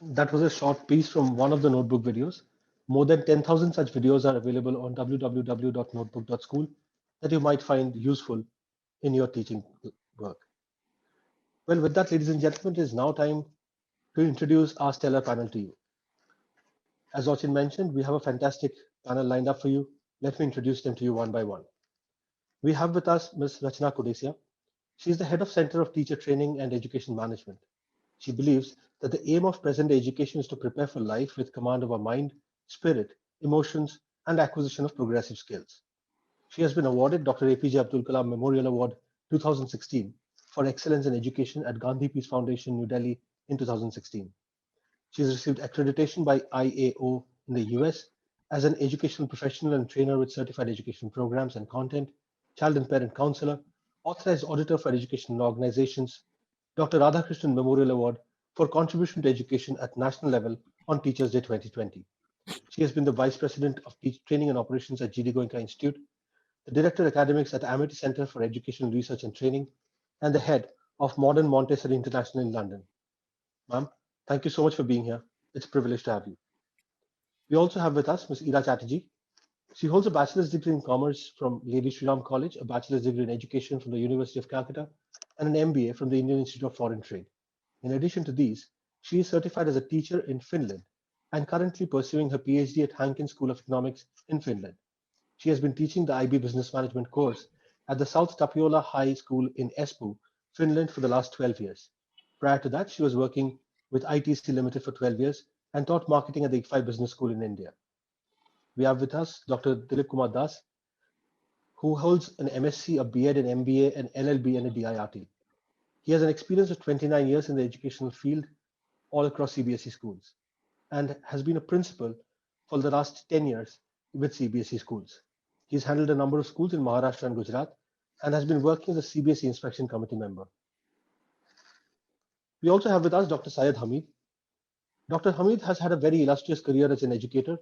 That was a short piece from one of the notebook videos. More than 10,000 such videos are available on www.notebook.school that you might find useful in your teaching work. Well, with that, ladies and gentlemen, it is now time to introduce our stellar panel to you. As Achin mentioned, we have a fantastic panel lined up for you. Let me introduce them to you one by one. We have with us Ms. Rachana Kodesia. She is the head of Center of Teacher Training and Education Management. She believes that the aim of present education is to prepare for life with command of our mind, spirit, emotions, and acquisition of progressive skills. She has been awarded Dr. APJ Abdul Kalam Memorial Award 2016 for excellence in education at Gandhi Peace Foundation, New Delhi in 2016. She has received accreditation by IAO in the US as an educational professional and trainer with certified education programs and content, child and parent counselor, authorized auditor for educational organizations, Dr. Radhakrishnan Memorial Award for contribution to education at national level on Teachers Day 2020. She has been the Vice President of Training and Operations at GD Goenka Institute, the Director Academics at Amity Center for Educational Research and Training, and the head of Modern Montessori International in London. Ma'am, thank you so much for being here. It's a privilege to have you. We also have with us Ms. Ira Chatterjee. She holds a bachelor's degree in commerce from Lady Shri Ram College, a bachelor's degree in education from the University of Calcutta, and an MBA from the Indian Institute of Foreign Trade. In addition to these, she is certified as a teacher in Finland and currently pursuing her PhD at Hanken School of Economics in Finland. She has been teaching the IB Business Management course at the South Tapiola High School in Espoo, Finland for the last 12 years. Prior to that, she was working with ITC Limited for 12 years and taught marketing at the ICFI Business School in India. We have with us Dr. Dilip Kumar Das, who holds an MSc, a B.Ed, an MBA, an LLB, and a DIRT. He has an experience of 29 years in the educational field all across CBSE schools and has been a principal for the last 10 years with CBSE schools. He's handled a number of schools in Maharashtra and Gujarat and has been working as a CBSE Inspection Committee member. We also have with us Dr. Syed Hamid. Dr. Hamid has had a very illustrious career as an educator.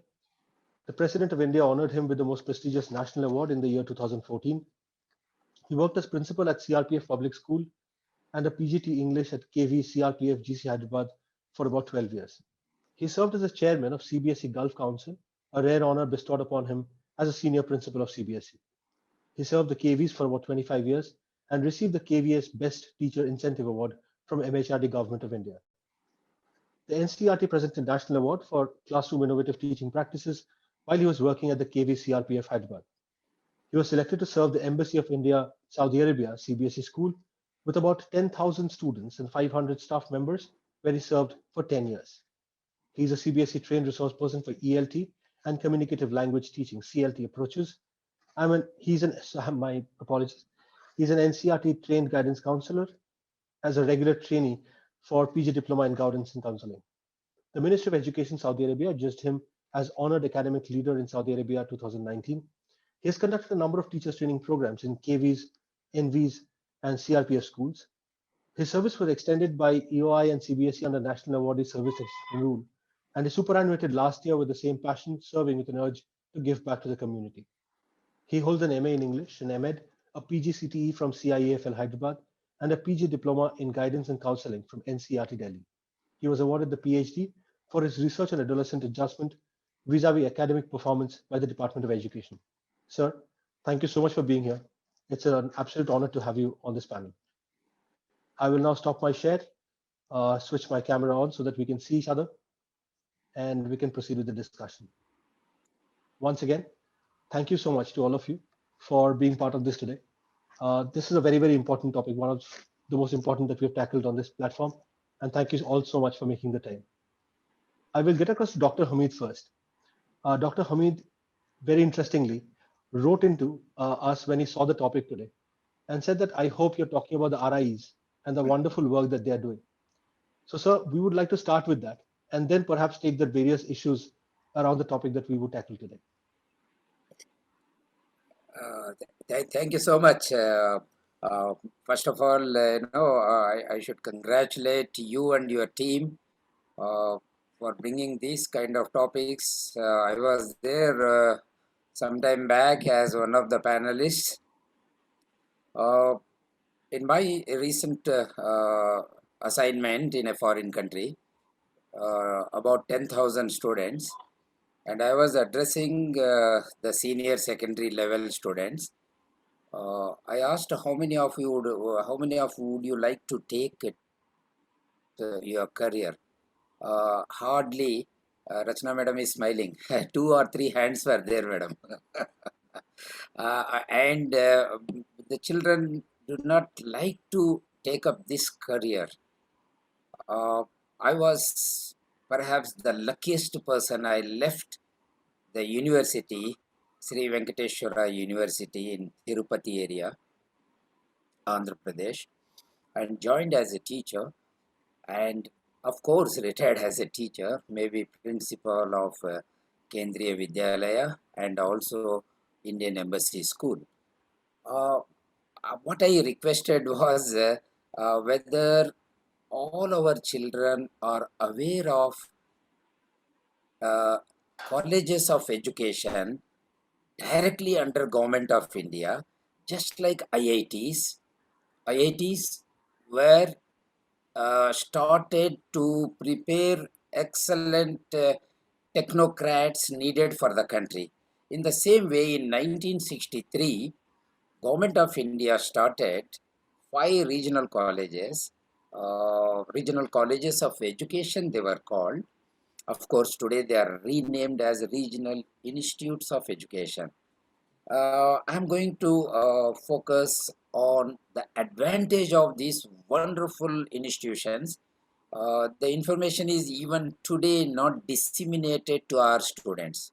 The President of India honored him with the most prestigious national award in the year 2014. He worked as principal at CRPF Public School and a PGT English at KV CRPF GC Hyderabad for about 12 years. He served as the chairman of CBSE Gulf Council, a rare honor bestowed upon him as a senior principal of CBSE. He served the KVs for about 25 years and received the KVS Best Teacher Incentive Award from MHRD Government of India. The NCERT presented National Award for Classroom Innovative Teaching Practices while he was working at the KV CRPF Hyderabad. He was selected to serve the Embassy of India, Saudi Arabia CBSE school with about 10,000 students and 500 staff members, where he served for 10 years. He is a CBSE trained resource person for ELT and communicative language teaching (CLT) approaches. He's an my apologies. He's an NCERT trained guidance counselor as a regular trainee for PG Diploma in Guidance and Counseling. The Ministry of Education Saudi Arabia judged him as Honored Academic Leader in Saudi Arabia 2019. He has conducted a number of teachers training programs in KVs, NVs, and CRPF schools. His service was extended by EOI and CBSE under National Awardee Service Extension Rule, and he superannuated last year with the same passion, serving with an urge to give back to the community. He holds an MA in English, an MEd, a PGCTE from CIAFL Hyderabad, and a PG Diploma in Guidance and Counseling from NCERT Delhi. He was awarded the PhD for his research on adolescent adjustment vis-a-vis academic performance by the Department of Education. Sir, thank you so much for being here. It's an absolute honor to have you on this panel. I will now stop my share, switch my camera on so that we can see each other, and we can proceed with the discussion. Once again, thank you so much to all of you for being part of this today. This is a very, very important topic, one of the most important that we have tackled on this platform. And thank you all so much for making the time. I will get across to Dr. Hamid first. Dr. Hamid, very interestingly, wrote into us when he saw the topic today and said that I hope you're talking about the RIEs and the wonderful work that they are doing. So, sir, we would like to start with that and then perhaps take the various issues around the topic that we would tackle today. Thank you so much. First of all, I should congratulate you and your team for bringing these kind of topics. I was there some time back as one of the panelists. In my recent assignment in a foreign country, about 10,000 students, and I was addressing the senior secondary level students. I asked how many of you would you like to take it, your career? Hardly, Rachana madam is smiling. 2 or 3 hands were there, madam. And the children do not like to take up this career. I was perhaps the luckiest person. I left the university, Sri Venkateshwara University in Tirupati area, Andhra Pradesh, and joined as a teacher, and of course retired as a teacher, maybe principal of Kendriya Vidyalaya and also Indian Embassy School. What I requested was whether all our children are aware of colleges of education directly under Government of India, just like IITs. IITs were started to prepare excellent technocrats needed for the country. In the same way, in 1963, Government of India started 5 regional colleges of education they were called. Of course, today they are renamed as Regional Institutes of Education. I'm going to focus on the advantage of these wonderful institutions. The information is even today not disseminated to our students.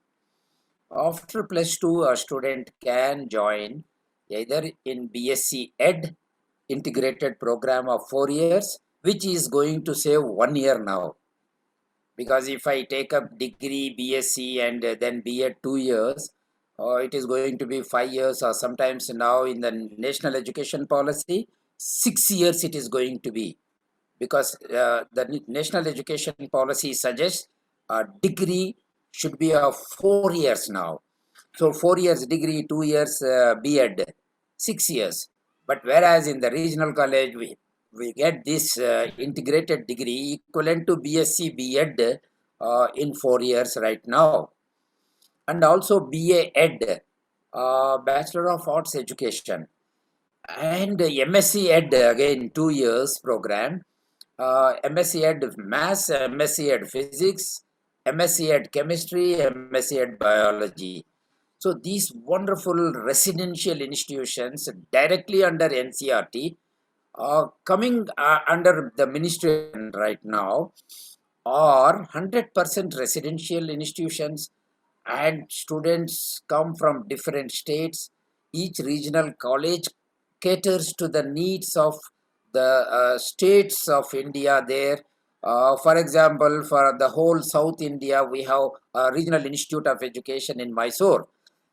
After +2, a student can join either in BSc Ed integrated program of 4 years, which is going to save 1 year now. Because if I take up degree, BSc and then B.Ed 2 years, it is going to be 5 years, or sometimes now in the national education policy, 6 years it is going to be. because the national education policy suggests a degree should be of 4 years now. So 4 years degree, 2 years B.Ed, 6 years. But whereas in the regional college, we get this integrated degree equivalent to BSc B.Ed in 4 years right now. And also BA Ed, Bachelor of Arts Education. And MSc Ed, again 2 years program. MSc Ed Maths, MSc Ed Physics, MSc Ed Chemistry, MSc Ed Biology. So these wonderful residential institutions directly under NCRT, coming under the ministry right now, are 100% residential institutions, and students come from different states. Each regional college caters to the needs of the states of India there. For example, for the whole South India, we have a regional institute of education in Mysore.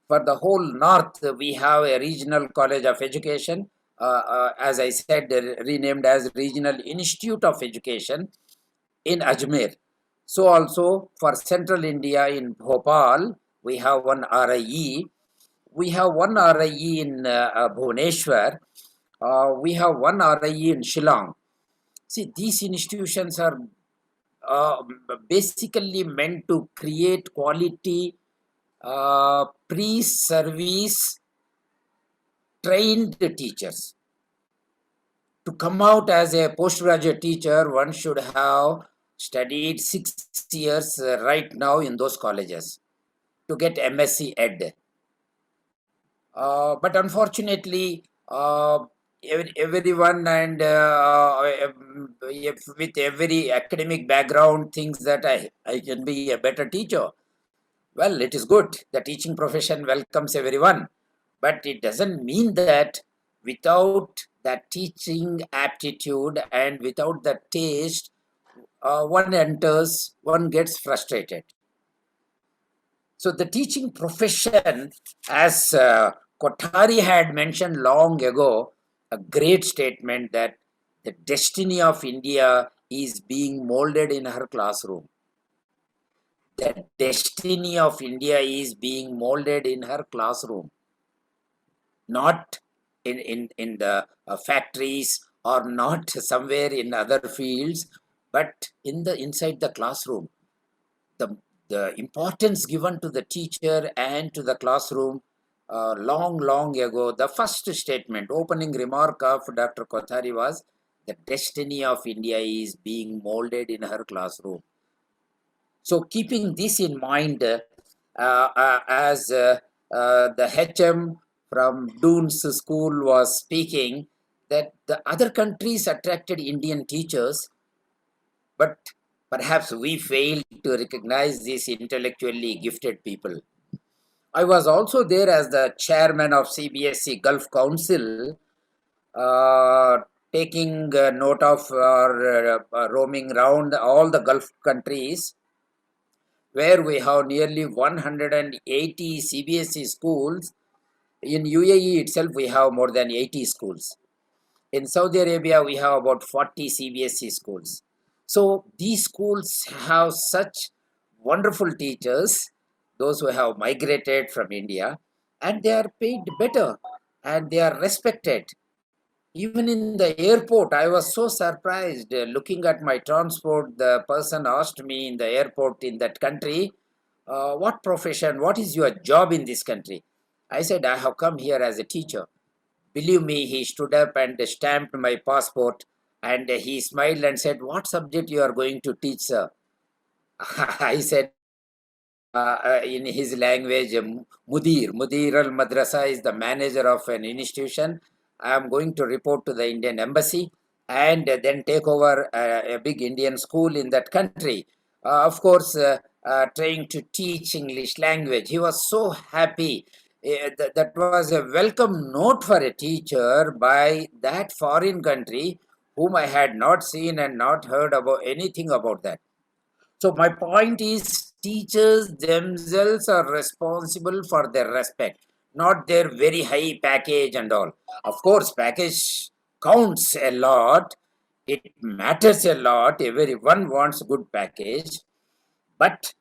For the whole north, we have a regional college of education, as I said, renamed as Regional Institute of Education in Ajmer. So also for central India in Bhopal, we have one RIE. We have one RIE in Bhubaneswar. We have one RIE in Shillong. See, these institutions are basically meant to create quality pre-service trained teachers. To come out as a postgraduate teacher, one should have studied 6 years right now in those colleges to get MSc Ed. But unfortunately, everyone and with every academic background thinks that I can be a better teacher. Well, it is good. The teaching profession welcomes everyone. But it doesn't mean that without that teaching aptitude and without the taste, one enters, one gets frustrated. So the teaching profession, as Kothari had mentioned long ago, a great statement that the destiny of India is being molded in her classroom. The destiny of India is being molded in her classroom, not in the factories or not somewhere in other fields, but inside the classroom. The importance given to the teacher and to the classroom long ago, the first statement, opening remark of Dr. Kothari was, the destiny of India is being molded in her classroom. So keeping this in mind, as the HM from Doon's school was speaking, that the other countries attracted Indian teachers, but perhaps we failed to recognize these intellectually gifted people. I was also there as the chairman of CBSE Gulf Council, taking note of roaming around all the Gulf countries, where we have nearly 180 CBSE schools. In UAE itself, we have more than 80 schools. In Saudi Arabia, we have about 40 CBSE schools. So these schools have such wonderful teachers, those who have migrated from India, and they are paid better and they are respected. Even in the airport, I was so surprised looking at my transport. The person asked me in the airport in that country, what profession, what is your job in this country? I said, I have come here as a teacher. Believe me, he stood up and stamped my passport, and he smiled and said, what subject you are going to teach, sir? I said, in his language, Mudir al-Madrasa is the manager of an institution. I am going to report to the Indian embassy and then take over a big Indian school in that country. Of course, trying to teach English language. He was so happy. That was a welcome note for a teacher by that foreign country whom I had not seen and not heard about anything about that. So my point is, teachers themselves are responsible for their respect, not their very high package and all. Of course, package counts a lot. It matters a lot. Everyone wants good package, but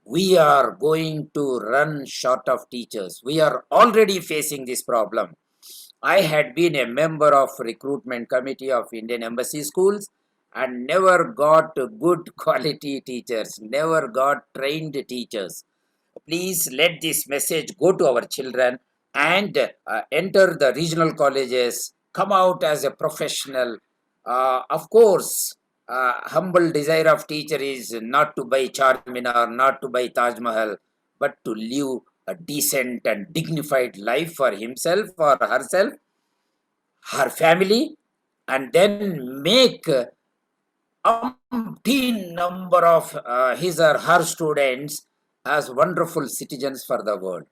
we are going to run short of teachers. We are already facing this problem. I had been a member of recruitment committee of Indian embassy schools and never got good quality teachers, never got trained teachers. Please let this message go to our children and enter the regional colleges, come out as a professional. Of course, humble desire of teacher is not to buy Charminar, not to buy Taj Mahal, but to live a decent and dignified life for himself or herself, her family, and then make umpteen number of his or her students as wonderful citizens for the world.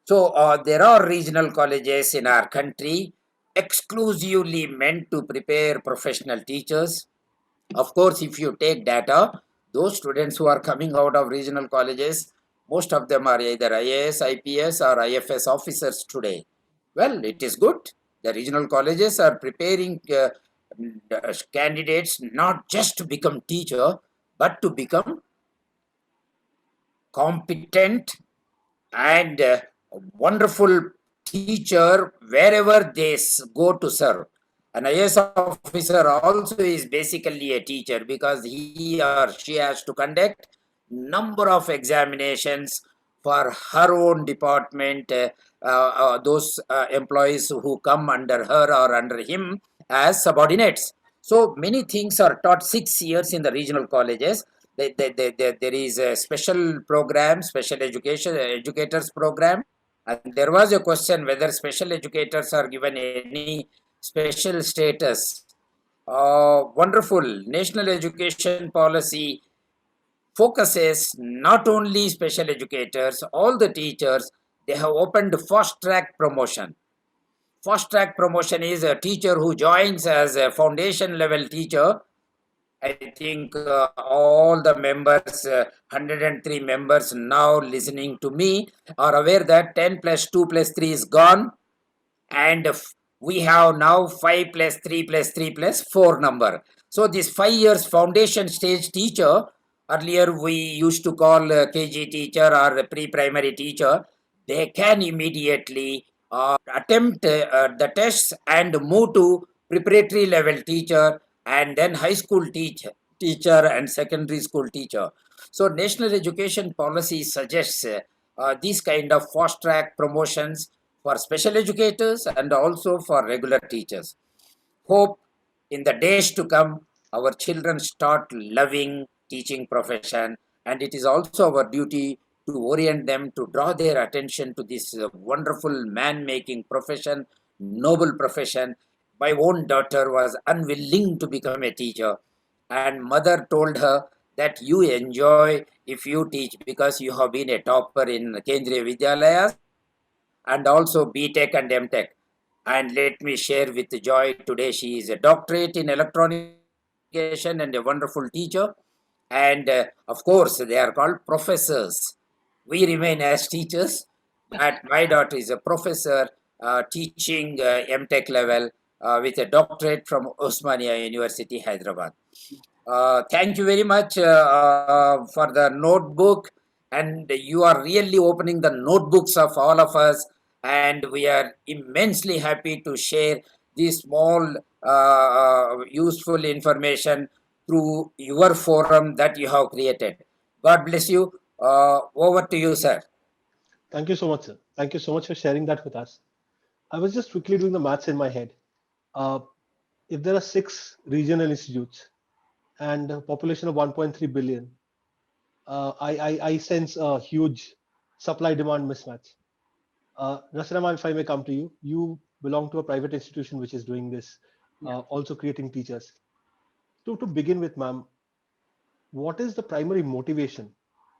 So there are regional colleges in our country exclusively meant to prepare professional teachers. Of course, if you take data, those students who are coming out of regional colleges, most of them are either IAS, IPS or IFS officers today. Well, it is good. The regional colleges are preparing candidates not just to become teacher, but to become competent and wonderful teacher wherever they go to serve. An IAS officer also is basically a teacher because he or she has to conduct number of examinations for her own department, those employees who come under her or under him as subordinates. So many things are taught 6 years in the regional colleges. There is a special program, special education educators program, and there was a question whether special educators are given any special status. Wonderful national education policy focuses not only special educators, all the teachers. They have opened fast track promotion. Fast track promotion is a teacher who joins as a foundation level teacher. I think all the members, 103 members now listening to me, are aware that 10 plus 2 plus 3 is gone, and we have now 5 plus 3 plus 3 plus 4 number. So this 5 years foundation stage teacher, earlier we used to call KG teacher or a pre-primary teacher, they can immediately attempt the tests and move to preparatory level teacher and then high school teacher and secondary school teacher. So national education policy suggests these kind of fast track promotions for special educators and also for regular teachers. Hope in the days to come our children start loving teaching profession, and it is also our duty to orient them, to draw their attention to this wonderful man making profession, noble profession. My own daughter was unwilling to become a teacher, and mother told her that you enjoy if you teach because you have been a topper in Kendriya Vidyalayas and also BTech and MTech. And let me share with joy, today she is a doctorate in electronic communication and a wonderful teacher. And of course, they are called professors. We remain as teachers, but my daughter is a professor teaching MTech level with a doctorate from Osmania University, Hyderabad. Thank you very much for the notebook, and you are really opening the notebooks of all of us, and we are immensely happy to share this small useful information through your forum that you have created. God bless you. Over to you, sir. Thank you so much, sir. Thank you so much for sharing that with us. I was just quickly doing the maths in my head. Uh, if there are 6 regional institutes and a population of 1.3 billion, I sense a huge supply-demand mismatch. Rachana, ma'am, if I may come to you, you belong to a private institution which is doing this, also creating teachers. To begin with, ma'am, what is the primary motivation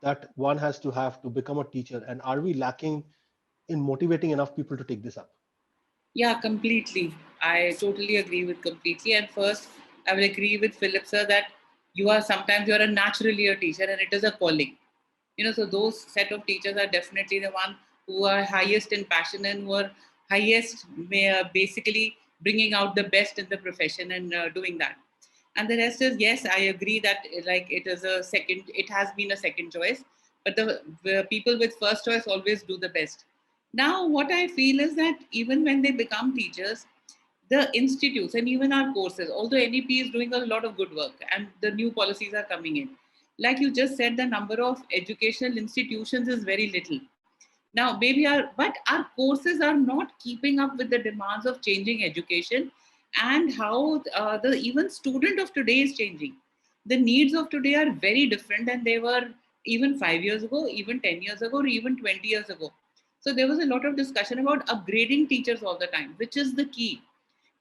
that one has to have to become a teacher, and are we lacking in motivating enough people to take this up? Yeah, completely. I totally agree with completely. And first, I will agree with Philip sir that you're a naturally a teacher and it is a calling. So those set of teachers are definitely the one who are highest in passion and who are highest basically bringing out the best in the profession and doing that. And the rest is, yes, I agree that like it has been a second choice, but the people with first choice always do the best. Now, what I feel is that even when they become teachers, the institutes and even our courses, although NEP is doing a lot of good work and the new policies are coming in, like you just said, the number of educational institutions is very little. Now, but our courses are not keeping up with the demands of changing education and how the even student of today is changing. The needs of today are very different than they were even 5 years ago, even 10 years ago, or even 20 years ago. So there was a lot of discussion about upgrading teachers all the time, which is the key.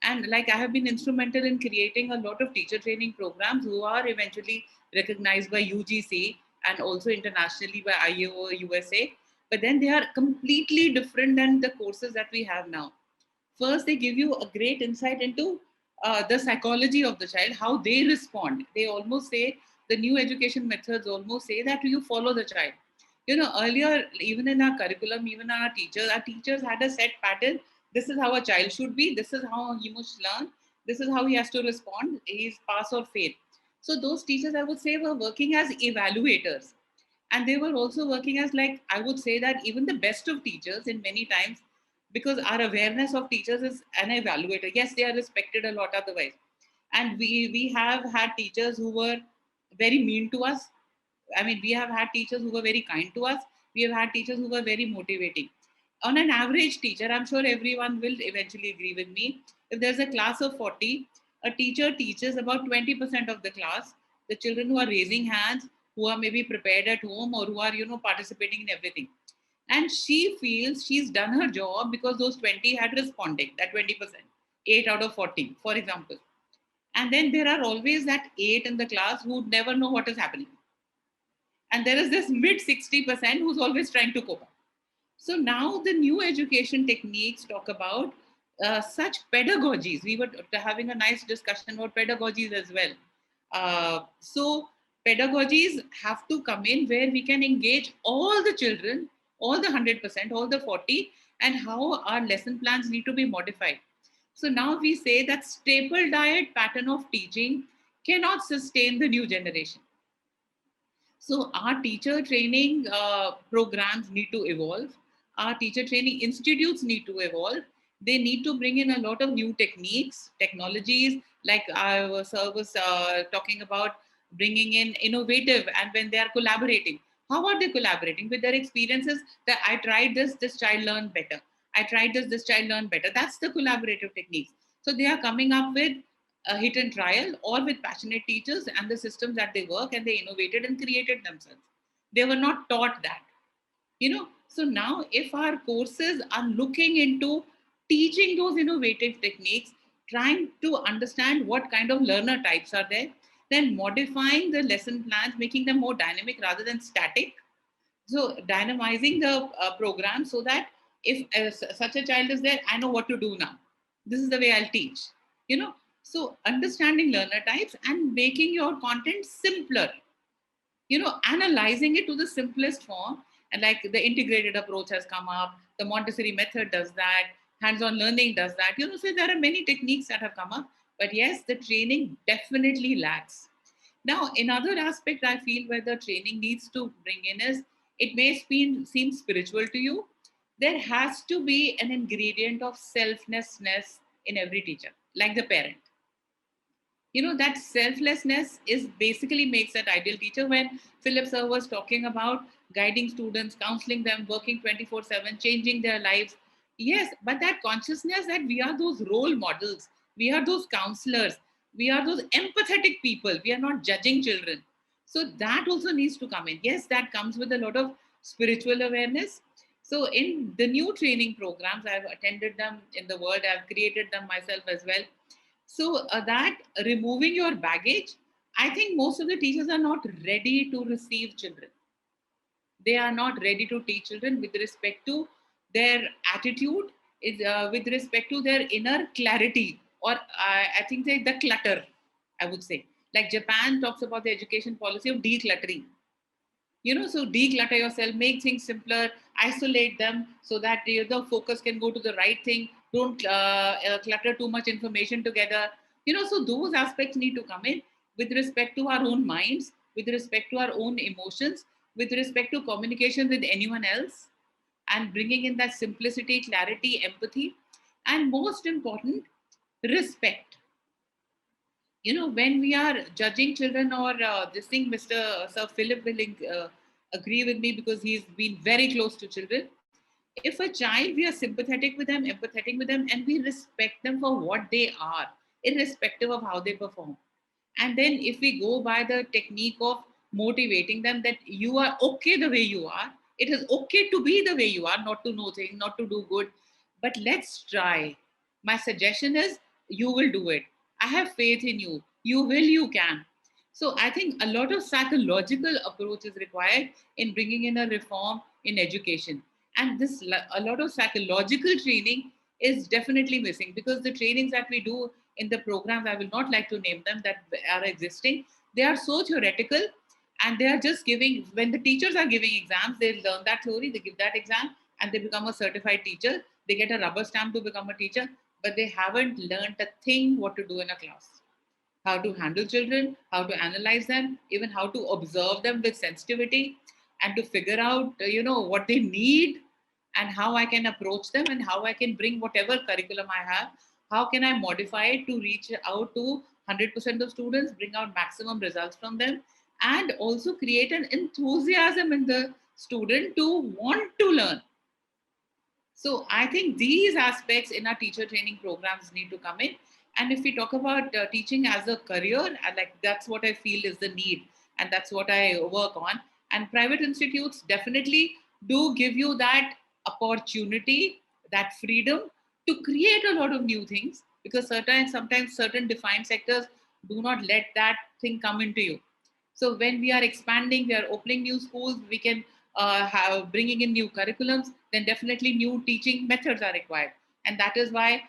And like I have been instrumental in creating a lot of teacher training programs who are eventually recognized by UGC and also internationally by IAO USA. But then they are completely different than the courses that we have now. First, they give you a great insight into the psychology of the child, how they respond. They almost say, the new education methods almost say that you follow the child. You know, earlier, even in our curriculum, even our teachers had a set pattern. This is how a child should be. This is how he must learn. This is how he has to respond. He's pass or fail. So those teachers, I would say, were working as evaluators. And they were also working as, like, I would say that even the best of teachers in many times, because our awareness of teachers is an evaluator. Yes, they are respected a lot otherwise. And we have had teachers who were very mean to us. I mean, we have had teachers who were very kind to us. We have had teachers who were very motivating. On an average teacher, I'm sure everyone will eventually agree with me. If there's a class of 40, a teacher teaches about 20% of the class, the children who are raising hands, who are maybe prepared at home or who are, participating in everything. And she feels she's done her job because those 20 had responded, that 20%, 8 out of 40, for example. And then there are always that 8 in the class who never know what is happening. And there is this mid 60% who's always trying to cope up. So now the new education techniques talk about such pedagogies. We were having a nice discussion about pedagogies as well. So pedagogies have to come in where we can engage all the children, all the 100%, all the 40, and how our lesson plans need to be modified. So now we say that staple diet pattern of teaching cannot sustain the new generation. So our teacher training programs need to evolve. Our teacher training institutes need to evolve. They need to bring in a lot of new techniques, technologies, like I was talking about bringing in innovative, and when they are collaborating. How are they collaborating? With their experiences that I tried this child learned better. I tried this child learned better. That's the collaborative techniques. So they are coming up with a hit and trial or with passionate teachers and the systems that they work, and they innovated and created themselves. They were not taught that, So now if our courses are looking into teaching those innovative techniques, trying to understand what kind of learner types are there, then modifying the lesson plans, making them more dynamic rather than static. So dynamizing the program so that if such a child is there, I know what to do now. This is the way I'll teach, So understanding learner types and making your content simpler, analyzing it to the simplest form. And like the integrated approach has come up, the Montessori method does that, hands-on learning does that, so there are many techniques that have come up, but yes, the training definitely lacks. Now, another aspect I feel where the training needs to bring in is, it may seem spiritual to you. There has to be an ingredient of selflessness in every teacher, like the parent. That selflessness is basically makes that ideal teacher. When Philip Sir was talking about guiding students, counseling them, working 24/7, changing their lives. Yes, but that consciousness that we are those role models, we are those counselors, we are those empathetic people, we are not judging children. So that also needs to come in. Yes, that comes with a lot of spiritual awareness. So in the new training programs, I've attended them in the world, I've created them myself as well. So that removing your baggage, I think most of the teachers are not ready to receive children. They are not ready to teach children with respect to their attitude, with respect to their inner clarity, or I think the clutter, I would say. Like Japan talks about the education policy of decluttering. So declutter yourself, make things simpler, isolate them so that the focus can go to the right thing. Don't clutter too much information together. So those aspects need to come in with respect to our own minds, with respect to our own emotions, with respect to communication with anyone else, and bringing in that simplicity, clarity, empathy, and most important, respect. When we are judging children, or this thing, Mr. Sir Philip will agree with me because he's been very close to children. If a child, we are sympathetic with them, empathetic with them, and we respect them for what they are, irrespective of how they perform. And then if we go by the technique of motivating them that you are okay the way you are, it is okay to be the way you are, not to know things, not to do good, but let's try. My suggestion is you will do it. I have faith in you. You will, you can. So I think a lot of psychological approach is required in bringing in a reform in education. And this, a lot of psychological training is definitely missing, because the trainings that we do in the programs, I will not like to name them, that are existing, they are so theoretical, and they are just giving, when the teachers are giving exams, they learn that theory, they give that exam, and they become a certified teacher. They get a rubber stamp to become a teacher, but they haven't learned a thing what to do in a class. How to handle children, how to analyze them, even how to observe them with sensitivity, and to figure out, what they need, and how I can approach them, and how I can bring whatever curriculum I have, how can I modify it to reach out to 100% of students, bring out maximum results from them, and also create an enthusiasm in the student to want to learn. So I think these aspects in our teacher training programs need to come in. And if we talk about teaching as a career, like that's what I feel is the need, and that's what I work on. And private institutes definitely do give you that opportunity, that freedom to create a lot of new things, because sometimes certain defined sectors do not let that thing come into you. So when we are expanding, we are opening new schools, we can have bringing in new curriculums, then definitely new teaching methods are required. And that is why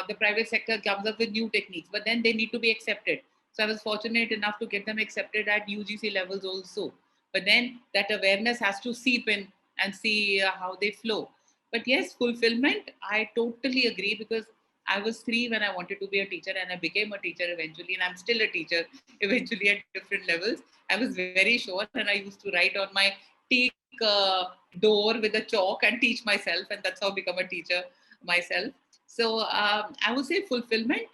the private sector comes up with new techniques, but then they need to be accepted. So I was fortunate enough to get them accepted at UGC levels also. But then that awareness has to seep in and see how they flow. But yes, fulfillment, I totally agree, because I was 3 when I wanted to be a teacher, and I became a teacher eventually, and I'm still a teacher eventually at different levels. I was very sure, and I used to write on my teak door with a chalk and teach myself, and that's how I become a teacher myself. So I would say fulfillment.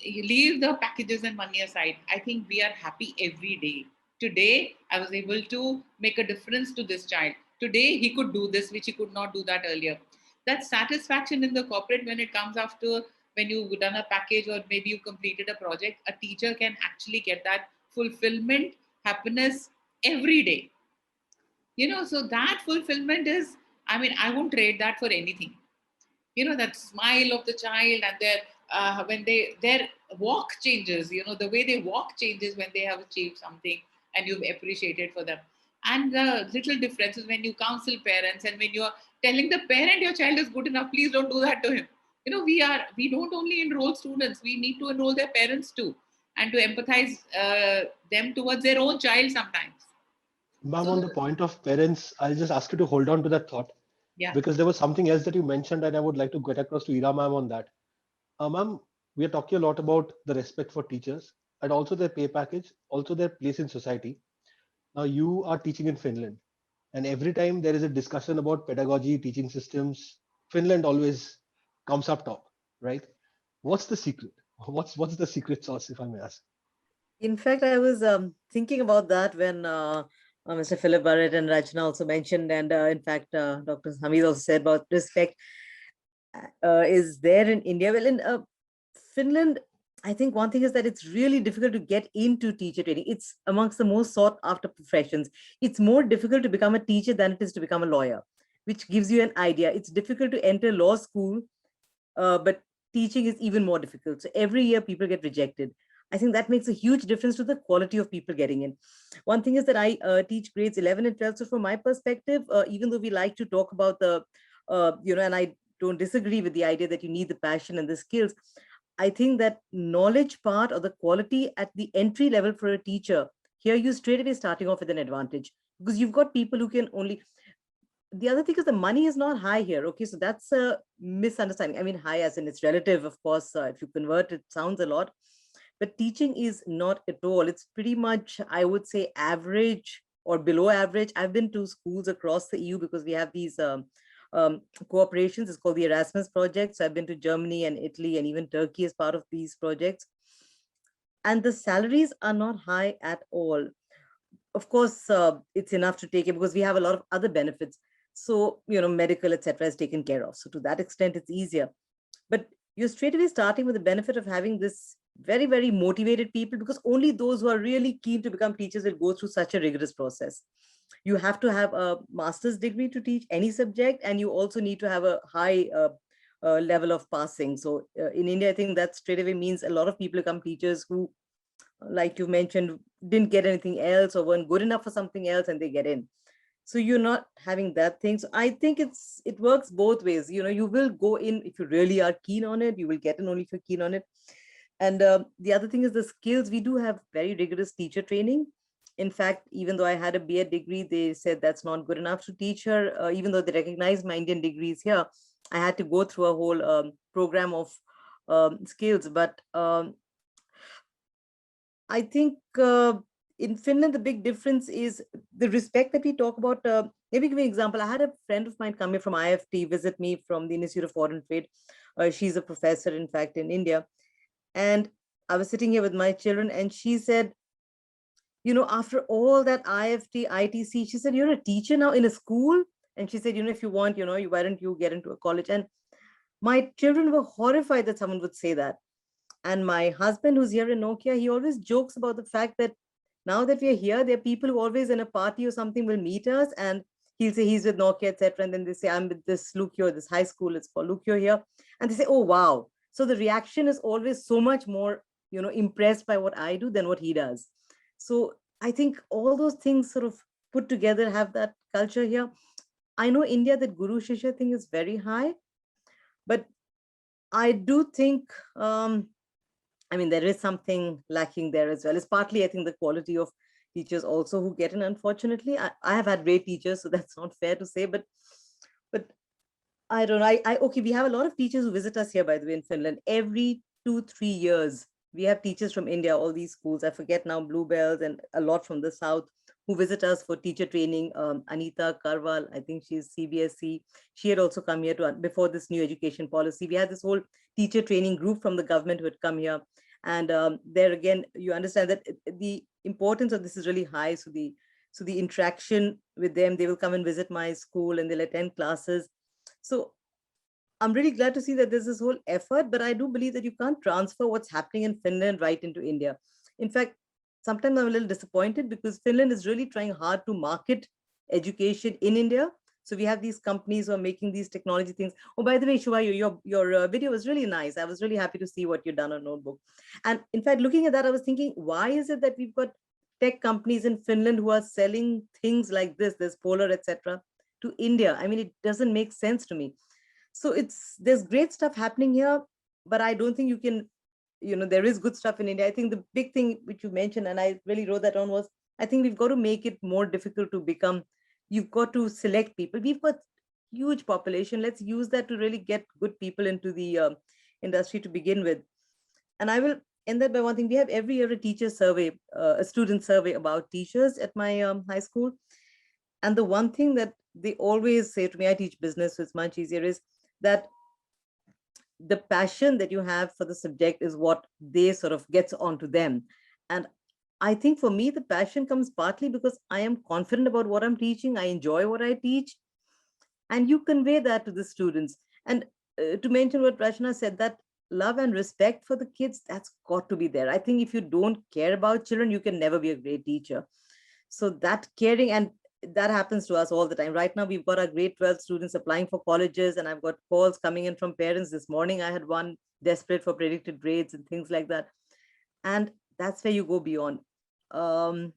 You leave the packages and money aside. I think we are happy every day. Today, I was able to make a difference to this child. Today, he could do this, which he could not do that earlier. That satisfaction in the corporate, when it comes after, when you've done a package or maybe you completed a project, a teacher can actually get that fulfillment, happiness every day. So that fulfillment is, I won't trade that for anything. That smile of the child, and their when their walk changes, the way they walk changes when they have achieved something and you've appreciated for them. And the little differences when you counsel parents, and when you're telling the parent your child is good enough, please don't do that to him. We don't only enroll students, we need to enroll their parents too, and to empathize them towards their own child sometimes. Ma'am, So on the point of parents, I'll just ask you to hold on to that thought, yeah. because there was something else that you mentioned, and I would like to get across to Ira ma'am on that. Ma'am, we are talking a lot about the respect for teachers and also their pay package, also their place in society. Now, you are teaching in Finland, and every time there is a discussion about pedagogy, teaching systems, Finland always comes up top, right? What's the secret? What's the secret sauce, if I may ask? In fact, I was thinking about that when Mr. Philip Barrett and Rachana also mentioned, and in fact, Dr. Hamid also said about respect is there in India. Well, in Finland, I think one thing is that it's really difficult to get into teacher training. It's amongst the most sought after professions. It's more difficult to become a teacher than it is to become a lawyer, which gives you an idea. It's difficult to enter law school, but teaching is even more difficult. So every year people get rejected. I think that makes a huge difference to the quality of people getting in. One thing is that I teach grades 11 and 12. So from my perspective, even though we like to talk about the, and I don't disagree with the idea that you need the passion and the skills, I think that knowledge part or the quality at the entry level for a teacher, here you straight away starting off with an advantage, because you've got people who can only, the other thing is the money is not high here. Okay, so that's a misunderstanding. I mean, high as in it's relative, of course. If you convert, it sounds a lot, but teaching is not at all. It's pretty much, I would say, average or below average. I've been to schools across the EU because we have these cooperations. It's called the Erasmus project. So I've been to Germany and Italy and even Turkey as part of these projects. And the salaries are not high at all. Of course, it's enough to take it because we have a lot of other benefits. So, medical, etc., is taken care of. So to that extent, it's easier. But you're straight away starting with the benefit of having this very, very motivated people, because only those who are really keen to become teachers will go through such a rigorous process. You have to have a master's degree to teach any subject, and you also need to have a high level of passing. So in India, I think that straight away means a lot of people become teachers who, like you mentioned, didn't get anything else or weren't good enough for something else, and they get in. So you're not having that thing. So I think it works both ways. You will go in if you really are keen on it. You will get in only if you're keen on it. And the other thing is the skills. We do have very rigorous teacher training. In fact, even though I had a BA degree, they said that's not good enough to teach her. Even though they recognize my Indian degrees here, I had to go through a whole program of skills. But I think in Finland, the big difference is the respect that we talk about. Maybe give me an example. I had a friend of mine come here from IFT, visit me from the Institute of Foreign Trade. She's a professor, in fact, in India. And I was sitting here with my children, and she said, after all that IFT, ITC, she said, you're a teacher now in a school? And she said, if you want, why don't you get into a college? And my children were horrified that someone would say that. And my husband, who's here in Nokia, he always jokes about the fact that now that we're here, there are people who always in a party or something will meet us, and he'll say he's with Nokia, etc. And then they say, I'm with this Lukyo, this high school, it's called Lukyo here. And they say, oh, wow. So the reaction is always so much more, impressed by what I do than what he does. So I think all those things sort of put together have that culture here. I know India, that Guru Shishya thing is very high, but I do think, there is something lacking there as well. It's partly, I think, the quality of teachers also who get in, unfortunately. I have had great teachers, so that's not fair to say, but I don't know. Okay, we have a lot of teachers who visit us here, by the way, in Finland. Every 2-3 years, we have teachers from India, all these schools. I forget now, Bluebells and a lot from the South, who visit us for teacher training. Anita Karwal, I think she's CBSE. She had also come here before this new education policy. We had this whole teacher training group from the government who had come here. And there again, you understand that the importance of this is really high. So the interaction with them, they will come and visit my school and they'll attend classes. So I'm really glad to see that there's this whole effort, but I do believe that you can't transfer what's happening in Finland right into India. In fact, sometimes I'm a little disappointed because Finland is really trying hard to market education in India. So we have these companies who are making these technology things. Oh, by the way, Shubha, your video was really nice. I was really happy to see what you've done on Notebook. And in fact, looking at that, I was thinking, why is it that we've got tech companies in Finland who are selling things like this Polar, etc., to India? It doesn't make sense to me. So there's great stuff happening here, but I don't think you can, there is good stuff in India. I think the big thing which you mentioned, and I really wrote that on, was I think we've got to make it more difficult to become. You've got to select people. We've got huge population. Let's use that to really get good people into the industry to begin with. And I will end that by one thing. We have every year a teacher survey, a student survey about teachers at my high school. And the one thing that they always say to me, I teach business, so it's much easier, is that the passion that you have for the subject is what they sort of gets onto them. And I think for me, the passion comes partly because I am confident about what I'm teaching. I enjoy what I teach. And you convey that to the students. And to mention what Rachana said, that love and respect for the kids, that's got to be there. I think if you don't care about children, you can never be a great teacher. So that caring, and that happens to us all the time. Right now, we've got our grade 12 students applying for colleges, and I've got calls coming in from parents. This morning, I had one desperate for predicted grades and things like that. And that's where you go beyond. One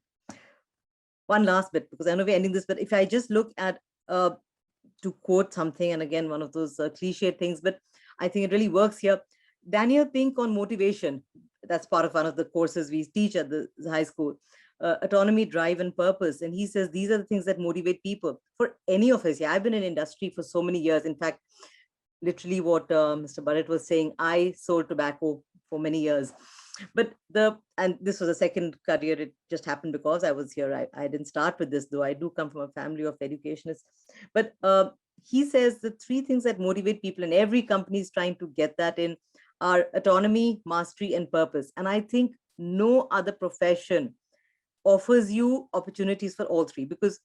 last bit, because I know we're ending this, but if I just look at, to quote something, and again, one of those cliche things, but I think it really works here. Daniel Pink on motivation. That's part of one of the courses we teach at the high school. autonomy, drive, and purpose. And he says these are the things that motivate people. For any of us, yeah, I've been in industry for so many years. In fact, literally what Mr. Barrett was saying, I sold tobacco for many years. But and this was a second career. It just happened because I was here. I didn't start with this, though I do come from a family of educationists. But he says the three things that motivate people, and every company is trying to get that in, are autonomy, mastery, and purpose. And I think no other profession offers you opportunities for all three, because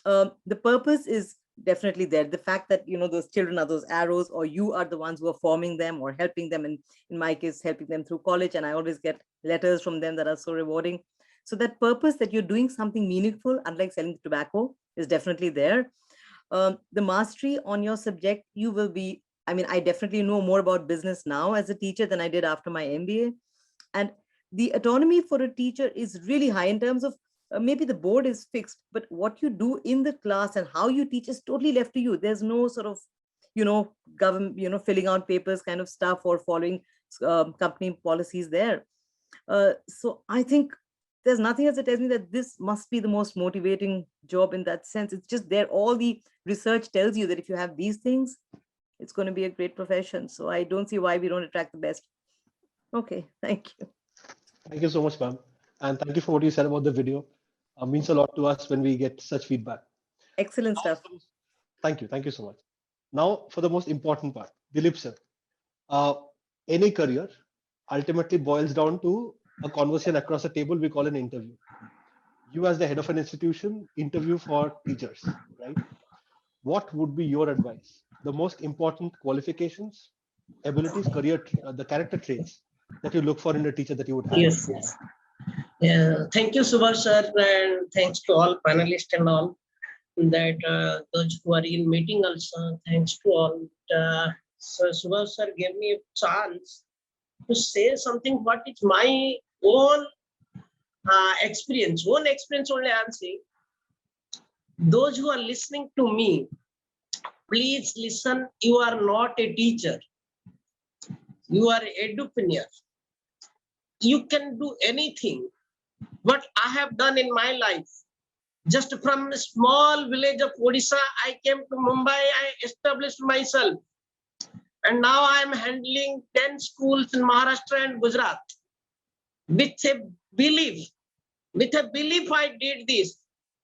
the purpose is definitely there. The fact that, you know, those children are those arrows, or you are the ones who are forming them or helping them, and in my case, helping them through college. And I always get letters from them that are so rewarding. So that purpose, that you're doing something meaningful, unlike selling tobacco, is definitely there. The mastery on your subject, you will be, I mean, I definitely know more about business now as a teacher than I did after my MBA. And the autonomy for a teacher is really high in terms of maybe the board is fixed, but what you do in the class and how you teach is totally left to you. There's no sort of, you know, government, you know, filling out papers kind of stuff or following company policies there. So I think there's nothing else that tells me that this must be the most motivating job in that sense. It's just there. All the research tells you that if you have these things, it's going to be a great profession. So I don't see why we don't attract the best. Okay, thank you. Thank you so much, ma'am. And thank you for what you said about the video. Means a lot to us when we get such feedback. Excellent stuff. Thank you. Thank you so much. Now for the most important part, Dilip sir. Any career ultimately boils down to a conversation across a table we call an interview. You as the head of an institution interview for teachers, right? What would be your advice? The most important qualifications, abilities, career, the character traits that you look for in a teacher that you would have. Yes, yes. Yeah, thank you, Subhash sir, and thanks to all panelists and all that those who are in meeting also. Thanks to all. So Subhash sir gave me a chance to say something. What is my own experience? Own experience only I am saying. Those who are listening to me, please listen. You are not a teacher. You are an entrepreneur. You can do anything. What I have done in my life, just from a small village of Odisha, I came to Mumbai, I established myself. And now I am handling 10 schools in Maharashtra and Gujarat. With a belief I did this.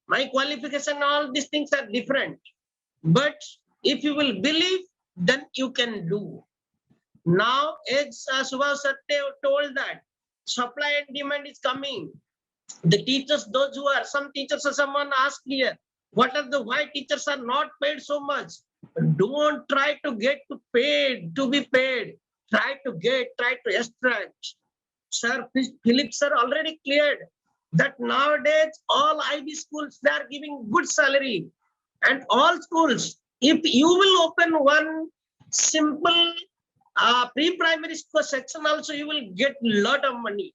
My qualification, all these things are different. But if you will believe, then you can do. Now, as Subhash sir told that, supply and demand is coming. The teachers, those who are, some teachers or someone asked here, what are the, why teachers are not paid so much? Don't try to get to paid, to be paid. Try to extract. Sir, Philip sir already cleared that nowadays all IB schools, they are giving good salary. And all schools, if you will open one simple pre-primary school section also, you will get a lot of money.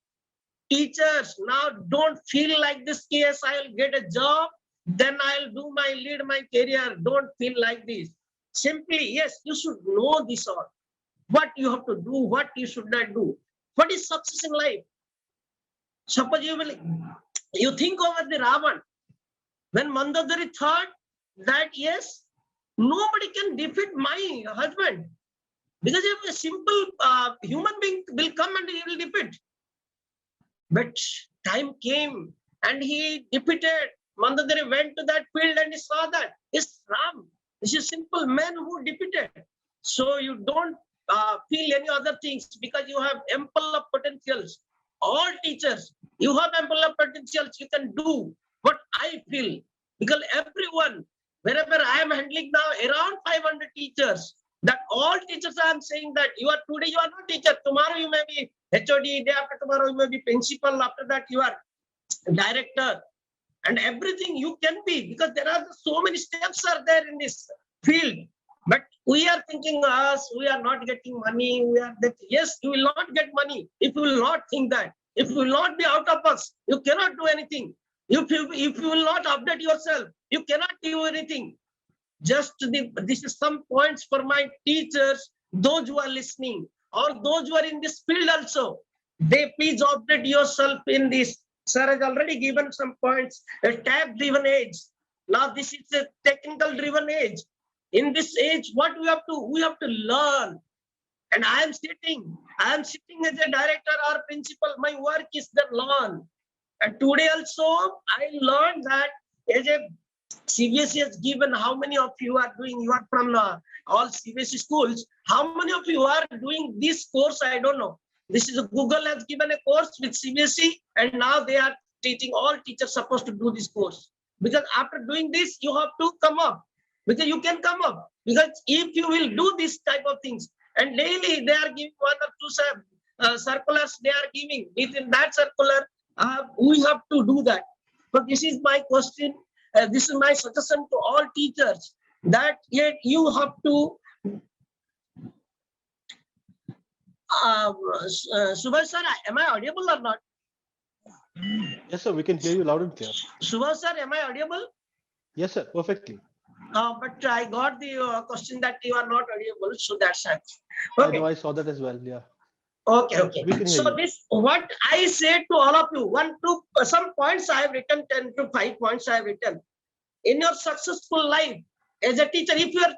Teachers, now don't feel like this case, I'll get a job, then I'll do lead my career. Don't feel like this. Simply, yes, you should know this all. What you have to do, what you should not do. What is success in life? Suppose you think over the Ravan. When Mandodari thought that, yes, nobody can defeat my husband. Because if a simple human being will come and he will defeat. But time came and he defeated. Mandodari went to that field and he saw that it's Ram. This is simple man who defeated. So you don't feel any other things because you have ample of potentials. All teachers, you have ample of potentials. You can do what I feel. Because everyone, wherever I am handling now, around 500 teachers, that all teachers I am saying that you are today, you are not teacher. Tomorrow you may be HOD, day after tomorrow you may be principal. After that you are director. And everything you can be, because there are so many steps are there in this field. But we are thinking us, we are not getting money. We are that. Yes, you will not get money if you will not think that. If you will not be out of us, you cannot do anything. If you will not update yourself, you cannot do anything. Just this is some points for my teachers, those who are listening, or those who are in this field also. They please update yourself in this. Sir has already given some points. A tab-driven age. Now this is a technical-driven age. In this age, what we have to? We have to learn. And I am sitting as a director or principal. My work is to learn. And today also, I learned that as a CBSE has given, how many of you are doing, you are from all CBSE schools, how many of you are doing this course? I don't know. This is Google has given a course with CBSE, and now they are teaching, all teachers supposed to do this course. Because after doing this, you have to come up. Because you can come up. Because if you will do this type of things, and daily they are giving 1 or 2 circulars they are giving. Within that circular, we have to do that. But this is my question. This is my suggestion to all teachers, that yet you have to. Subhash sir, am I audible or not? Yes, sir, we can hear you loud and clear. Subhash sir, am I audible? Yes, sir, perfectly. But I got the question that you are not audible, so that's it. Okay. Okay. I know, I saw that as well. Yeah. Okay, okay. We can hear So you. this, what I say to all of you, 1, 2, some points I have written, 10 to 5 points I have written. In your successful life as a teacher, if you are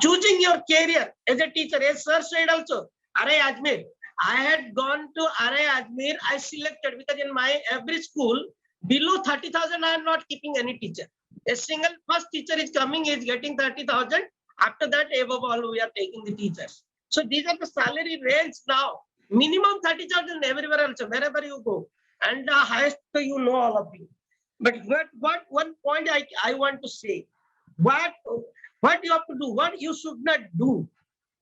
choosing your career as a teacher, as sir said also, Ira Ajmer, I had gone to Ira Ajmer, I selected, because in my every school, below 30,000, I am not keeping any teacher. A single first teacher is coming, is getting 30,000. After that, above all, we are taking the teachers. So these are the salary range now. Minimum 30,000 everywhere else, wherever you go. And the highest, you know, all of you. But what one point I want to say, what you have to do, what you should not do.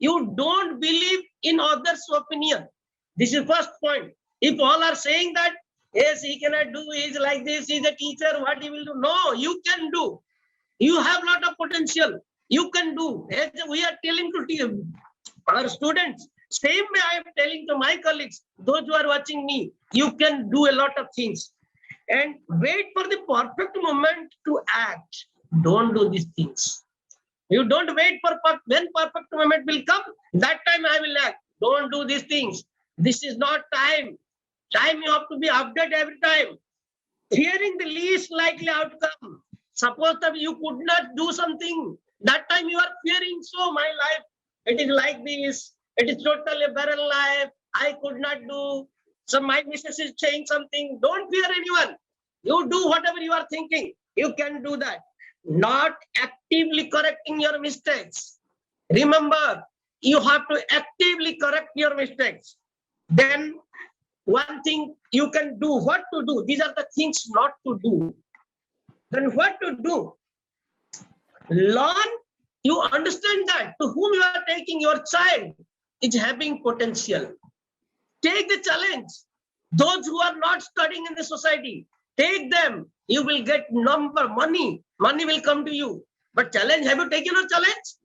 You don't believe in others' opinion. This is first point. If all are saying that, yes, he cannot do, he is like this, he is a teacher, what he will do? No, you can do. You have lot of potential. You can do. As we are telling to our students, same way I am telling to my colleagues, those who are watching me, you can do a lot of things. And wait for the perfect moment to act. Don't do these things. You don't wait for when perfect moment will come, that time I will act. Don't do these things. This is not time. Time you have to be updated every time. Fearing the least likely outcome. Suppose that you could not do something. That time you are fearing, so my life, it is like this. It is totally a barren life. I could not do. So my missus is saying something. Don't fear anyone. You do whatever you are thinking. You can do that. Not actively correcting your mistakes. Remember, you have to actively correct your mistakes. Then one thing you can do, what to do. These are the things not to do. Then what to do? Learn, you understand that to whom you are taking, your child is having potential. Take the challenge. Those who are not studying in the society, take them. You will get money. Money will come to you. But challenge, have you taken a challenge?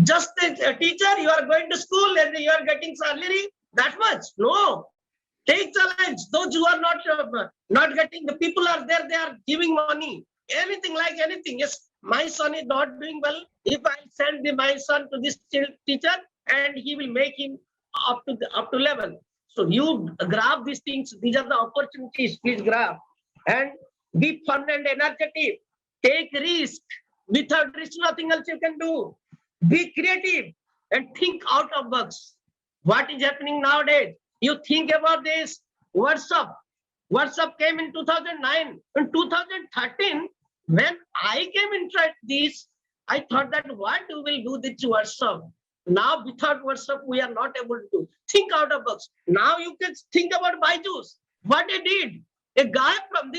Just a teacher, you are going to school and you are getting salary, that much? No. Take challenge. Those who are not getting, the people are there, they are giving money. Anything like anything. Yes, my son is not doing well. If I send my son to this teacher, and he will make him up to level. So you grab these things. These are the opportunities. Please grab and be fun and energetic. Take risk. Without risk, nothing else you can do. Be creative and think out of box. What is happening nowadays? You think about this. WhatsApp. WhatsApp came in 2009. In 2013, when I came into this, I thought that what we will do this WhatsApp. Now, without WhatsApp, we are not able to think out of box. Now you can think about Byju's. What they did. A guy from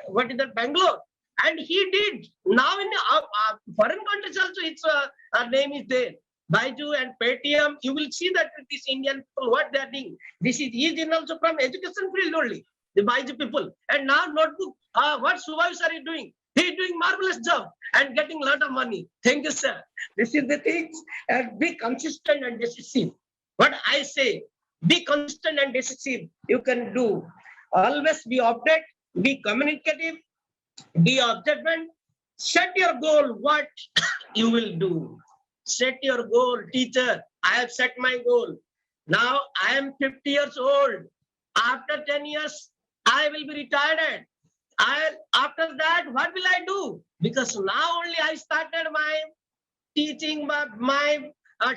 what is that, Bangalore, and he did. Now in foreign countries also, its name is there. Byju and Paytm, you will see that these Indian people, what they are doing. This is also from education field only, the Byju people. And now notebook, what Subhash sir is doing. He is doing marvelous job and getting a lot of money. Thank you, sir. This is the things, and be consistent and decisive. What I say, be consistent and decisive. You can do. Always be updated, be communicative, be observant. Set your goal, what you will do. Set your goal, teacher. I have set my goal. Now I am 50 years old. After 10 years, I will be retired. After that, what will I do? Because now only I started my teaching, my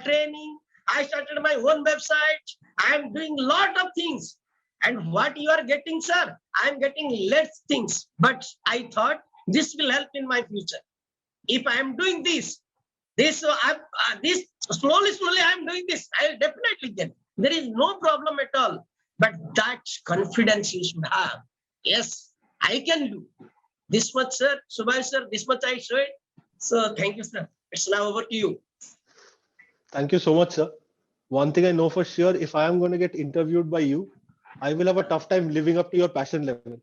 training. I started my own website. I am doing lot of things. And what you are getting, sir? I am getting less things. But I thought this will help in my future. If I am doing this slowly I am doing this, I will definitely get. There is no problem at all. But that confidence you should have. Yes, I can do this much, sir. Subhash sir, this much I showed. So thank you, sir. It's now over to you. Thank you so much, sir. One thing I know for sure, if I am going to get interviewed by you, I will have a tough time living up to your passion level.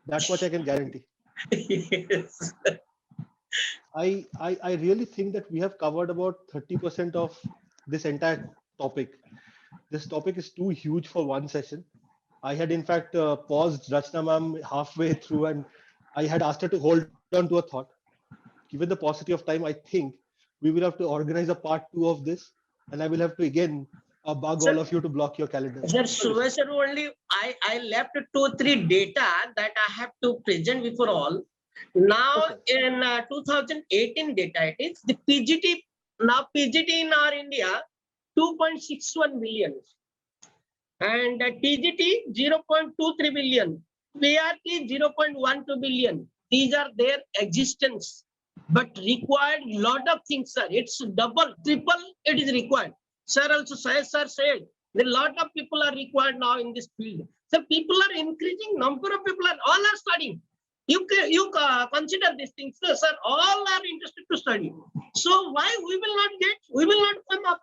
That much I can guarantee. Yes. I really think that we have covered about 30% of this entire topic. This topic is too huge for one session. I had in fact paused Rachana ma'am halfway through and I had asked her to hold on to a thought. Given the paucity of time, I think we will have to organize a part 2 of this and I will have to again bug all of you to block your calendars. Sir, Subhash sir, only I left 2-3 data that I have to present before all. Now in 2018 data, it is the PGT. Now PGT in our India 2.61 billion and TGT 0.23 billion, PRT 0.12 billion. These are their existence, but required lot of things, sir. It's double, triple. It is required. Sir also says, sir said, a lot of people are required now in this field. So people are increasing. Number of people all are studying. You consider these things, sir. All are interested to study. So why we will not get? We will not come up.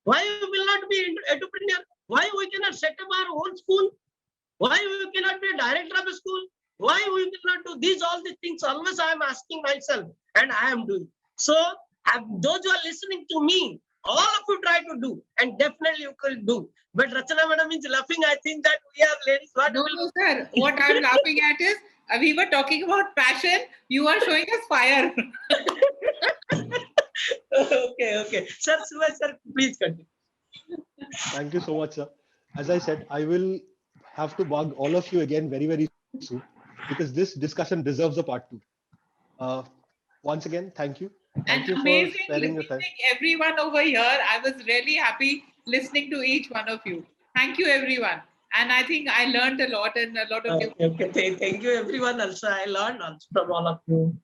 Why we will not be entrepreneur? Why we cannot set up our own school? Why we cannot be a director of a school? Why we will not do these all these things? Always I am asking myself, and I am doing. So those who are listening to me, all of you try to do, and definitely you can do. But Rachana madam is laughing. I think that we are ladies. No, sir. What I'm laughing at is we were talking about passion. You are showing us fire. Okay. Sir, please continue. Thank you so much, sir. As I said, I will have to bug all of you again very, very soon because this discussion deserves a part 2. Once again, thank you. Thank you amazing for sparing your time. listening everyone over here. I was really happy listening to each one of you. Thank you, everyone. And I think I learned a lot and a lot of you. Okay. Thank you, everyone. Also, I learned also from all of you.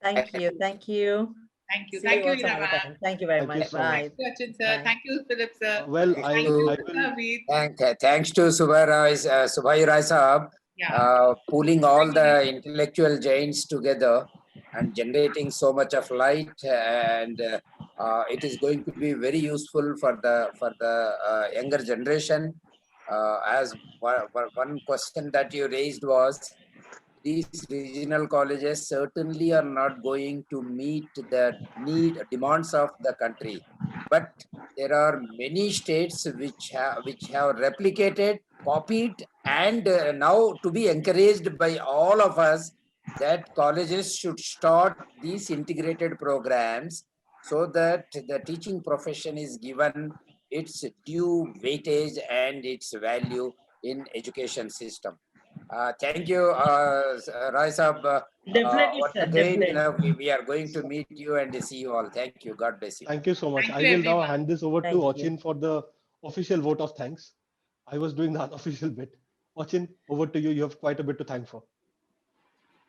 Thank you. Thank you. Thank you, Ira ma'am. Thank you very Thank you much. so Bye. much. Thank you, Achin sir. Bye. Thank you, Philip sir. Well, Thank you, I Thanks to Subhayu Rai Sahab, pulling all the intellectual giants together and generating so much of light, and it is going to be very useful for the younger generation. As one question that you raised was, these regional colleges certainly are not going to meet the demands of the country, but there are many states which have replicated, copied, and now to be encouraged by all of us that colleges should start these integrated programs so that the teaching profession is given its due weightage and its value in education system. Thank you, Rai Sahab. Definitely, Once sir. again, Definitely. we are going to meet you and see you all. Thank you. God bless you. Thank you so much. Thank I you, will now everyone. hand this over Thank to you. Achin for the official vote of thanks. I was doing the unofficial bit. Achin, over to you. You have quite a bit to thank for.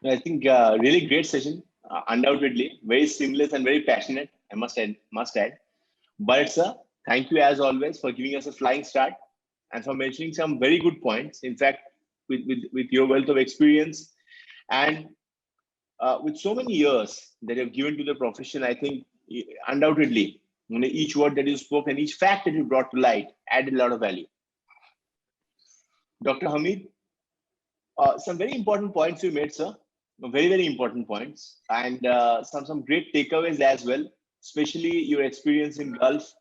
I think really great session, undoubtedly very seamless and very passionate. I must add. But sir, thank you as always for giving us a flying start and for mentioning some very good points. In fact, with your wealth of experience and with so many years that you have given to the profession, I think undoubtedly each word that you spoke and each fact that you brought to light added a lot of value. Dr. Hamid, some very important points you made, sir. Very, very important points, and some great takeaways as well, especially your experience in Gulf.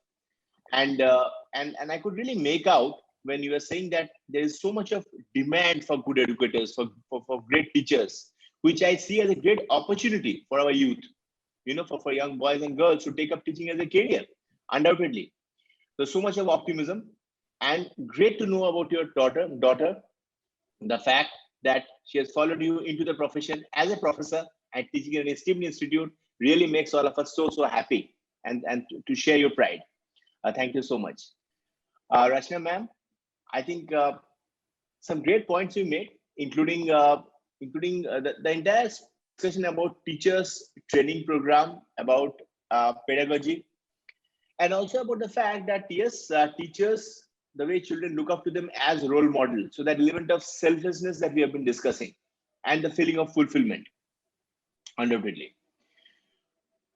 And I could really make out when you were saying that there is so much of demand for good educators, for great teachers, which I see as a great opportunity for our youth, for young boys and girls to take up teaching as a career, undoubtedly. So much of optimism. And great to know about your daughter, the fact that she has followed you into the profession as a professor and teaching in an esteemed institute really makes all of us so happy, and to share your pride. Thank you so much. Rachana ma'am, I think some great points you made, including the entire discussion about teachers training program, about pedagogy, and also about the fact that yes, teachers, the way children look up to them as role model. So that element of selflessness that we have been discussing, and the feeling of fulfillment, undoubtedly.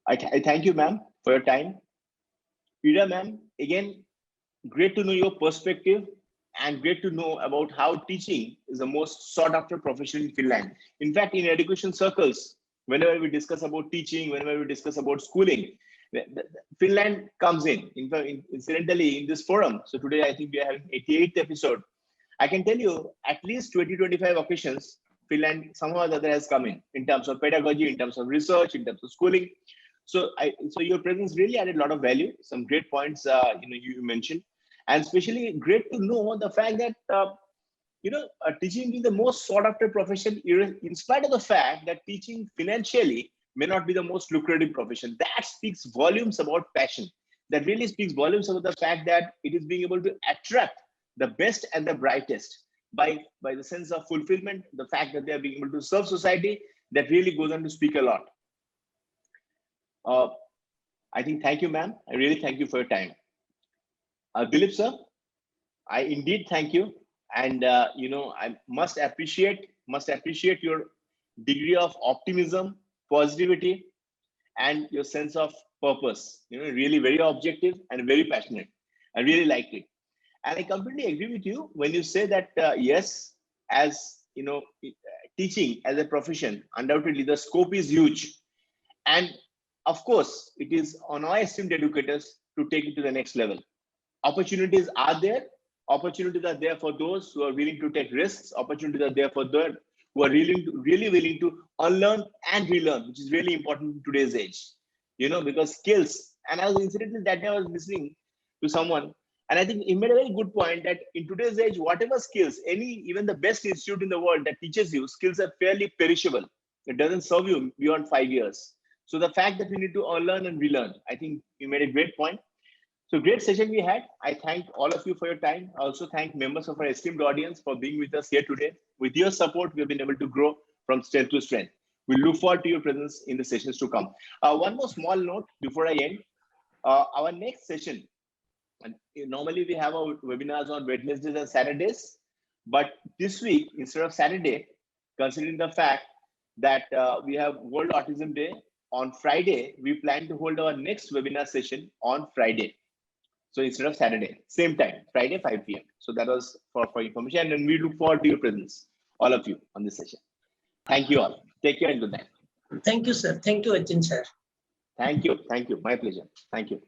I thank you, ma'am, for your time. Ira ma'am, again, great to know your perspective, and great to know about how teaching is the most sought after profession in Finland. In fact, in education circles, whenever we discuss about teaching, whenever we discuss about schooling, Finland comes in. In fact, incidentally, in this forum, so today I think we are having 88th episode. I can tell you at least 20-25 occasions, Finland somehow or the other has come in terms of pedagogy, in terms of research, in terms of schooling. So your presence really added a lot of value. Some great points you mentioned. And especially great to know the fact that teaching is the most sought after profession, in spite of the fact that teaching financially may not be the most lucrative profession. That speaks volumes about passion. That really speaks volumes about the fact that it is being able to attract the best and the brightest by the sense of fulfillment, the fact that they are being able to serve society. That really goes on to speak a lot. I think, thank you, ma'am. I really thank you for your time. Dilip sir, I indeed thank you, and I must appreciate your degree of optimism, positivity, and your sense of purpose. Really very objective and very passionate. I really liked it, and I completely agree with you when you say that yes, as teaching as a profession, undoubtedly the scope is huge, and of course it is on our esteemed educators to take it to the next level. Opportunities are there. Opportunities are there for those who are willing to take risks. Opportunities are there for those who are really willing to unlearn and relearn, which is really important in today's age. Because skills, and I was incidentally that day I was listening to someone, and I think he made a very good point that in today's age, whatever skills, even the best institute in the world that teaches you, skills are fairly perishable. It doesn't serve you beyond 5 years. So the fact that we need to unlearn and relearn, I think you made a great point. So great session we had. I thank all of you for your time. I also thank members of our esteemed audience for being with us here today. With your support, we have been able to grow from strength to strength. We look forward to your presence in the sessions to come. One more small note before I end. Our next session, normally we have our webinars on Wednesdays and Saturdays, but this week, instead of Saturday, considering the fact that we have World Autism Day on Friday, we plan to hold our next webinar session on Friday. So instead of Saturday, same time, Friday, 5 p.m. So that was for information, and we look forward to your presence, all of you, on this session. Thank you all. Take care and good night. Thank you, sir. Thank you, Achin, sir. Thank you. My pleasure. Thank you.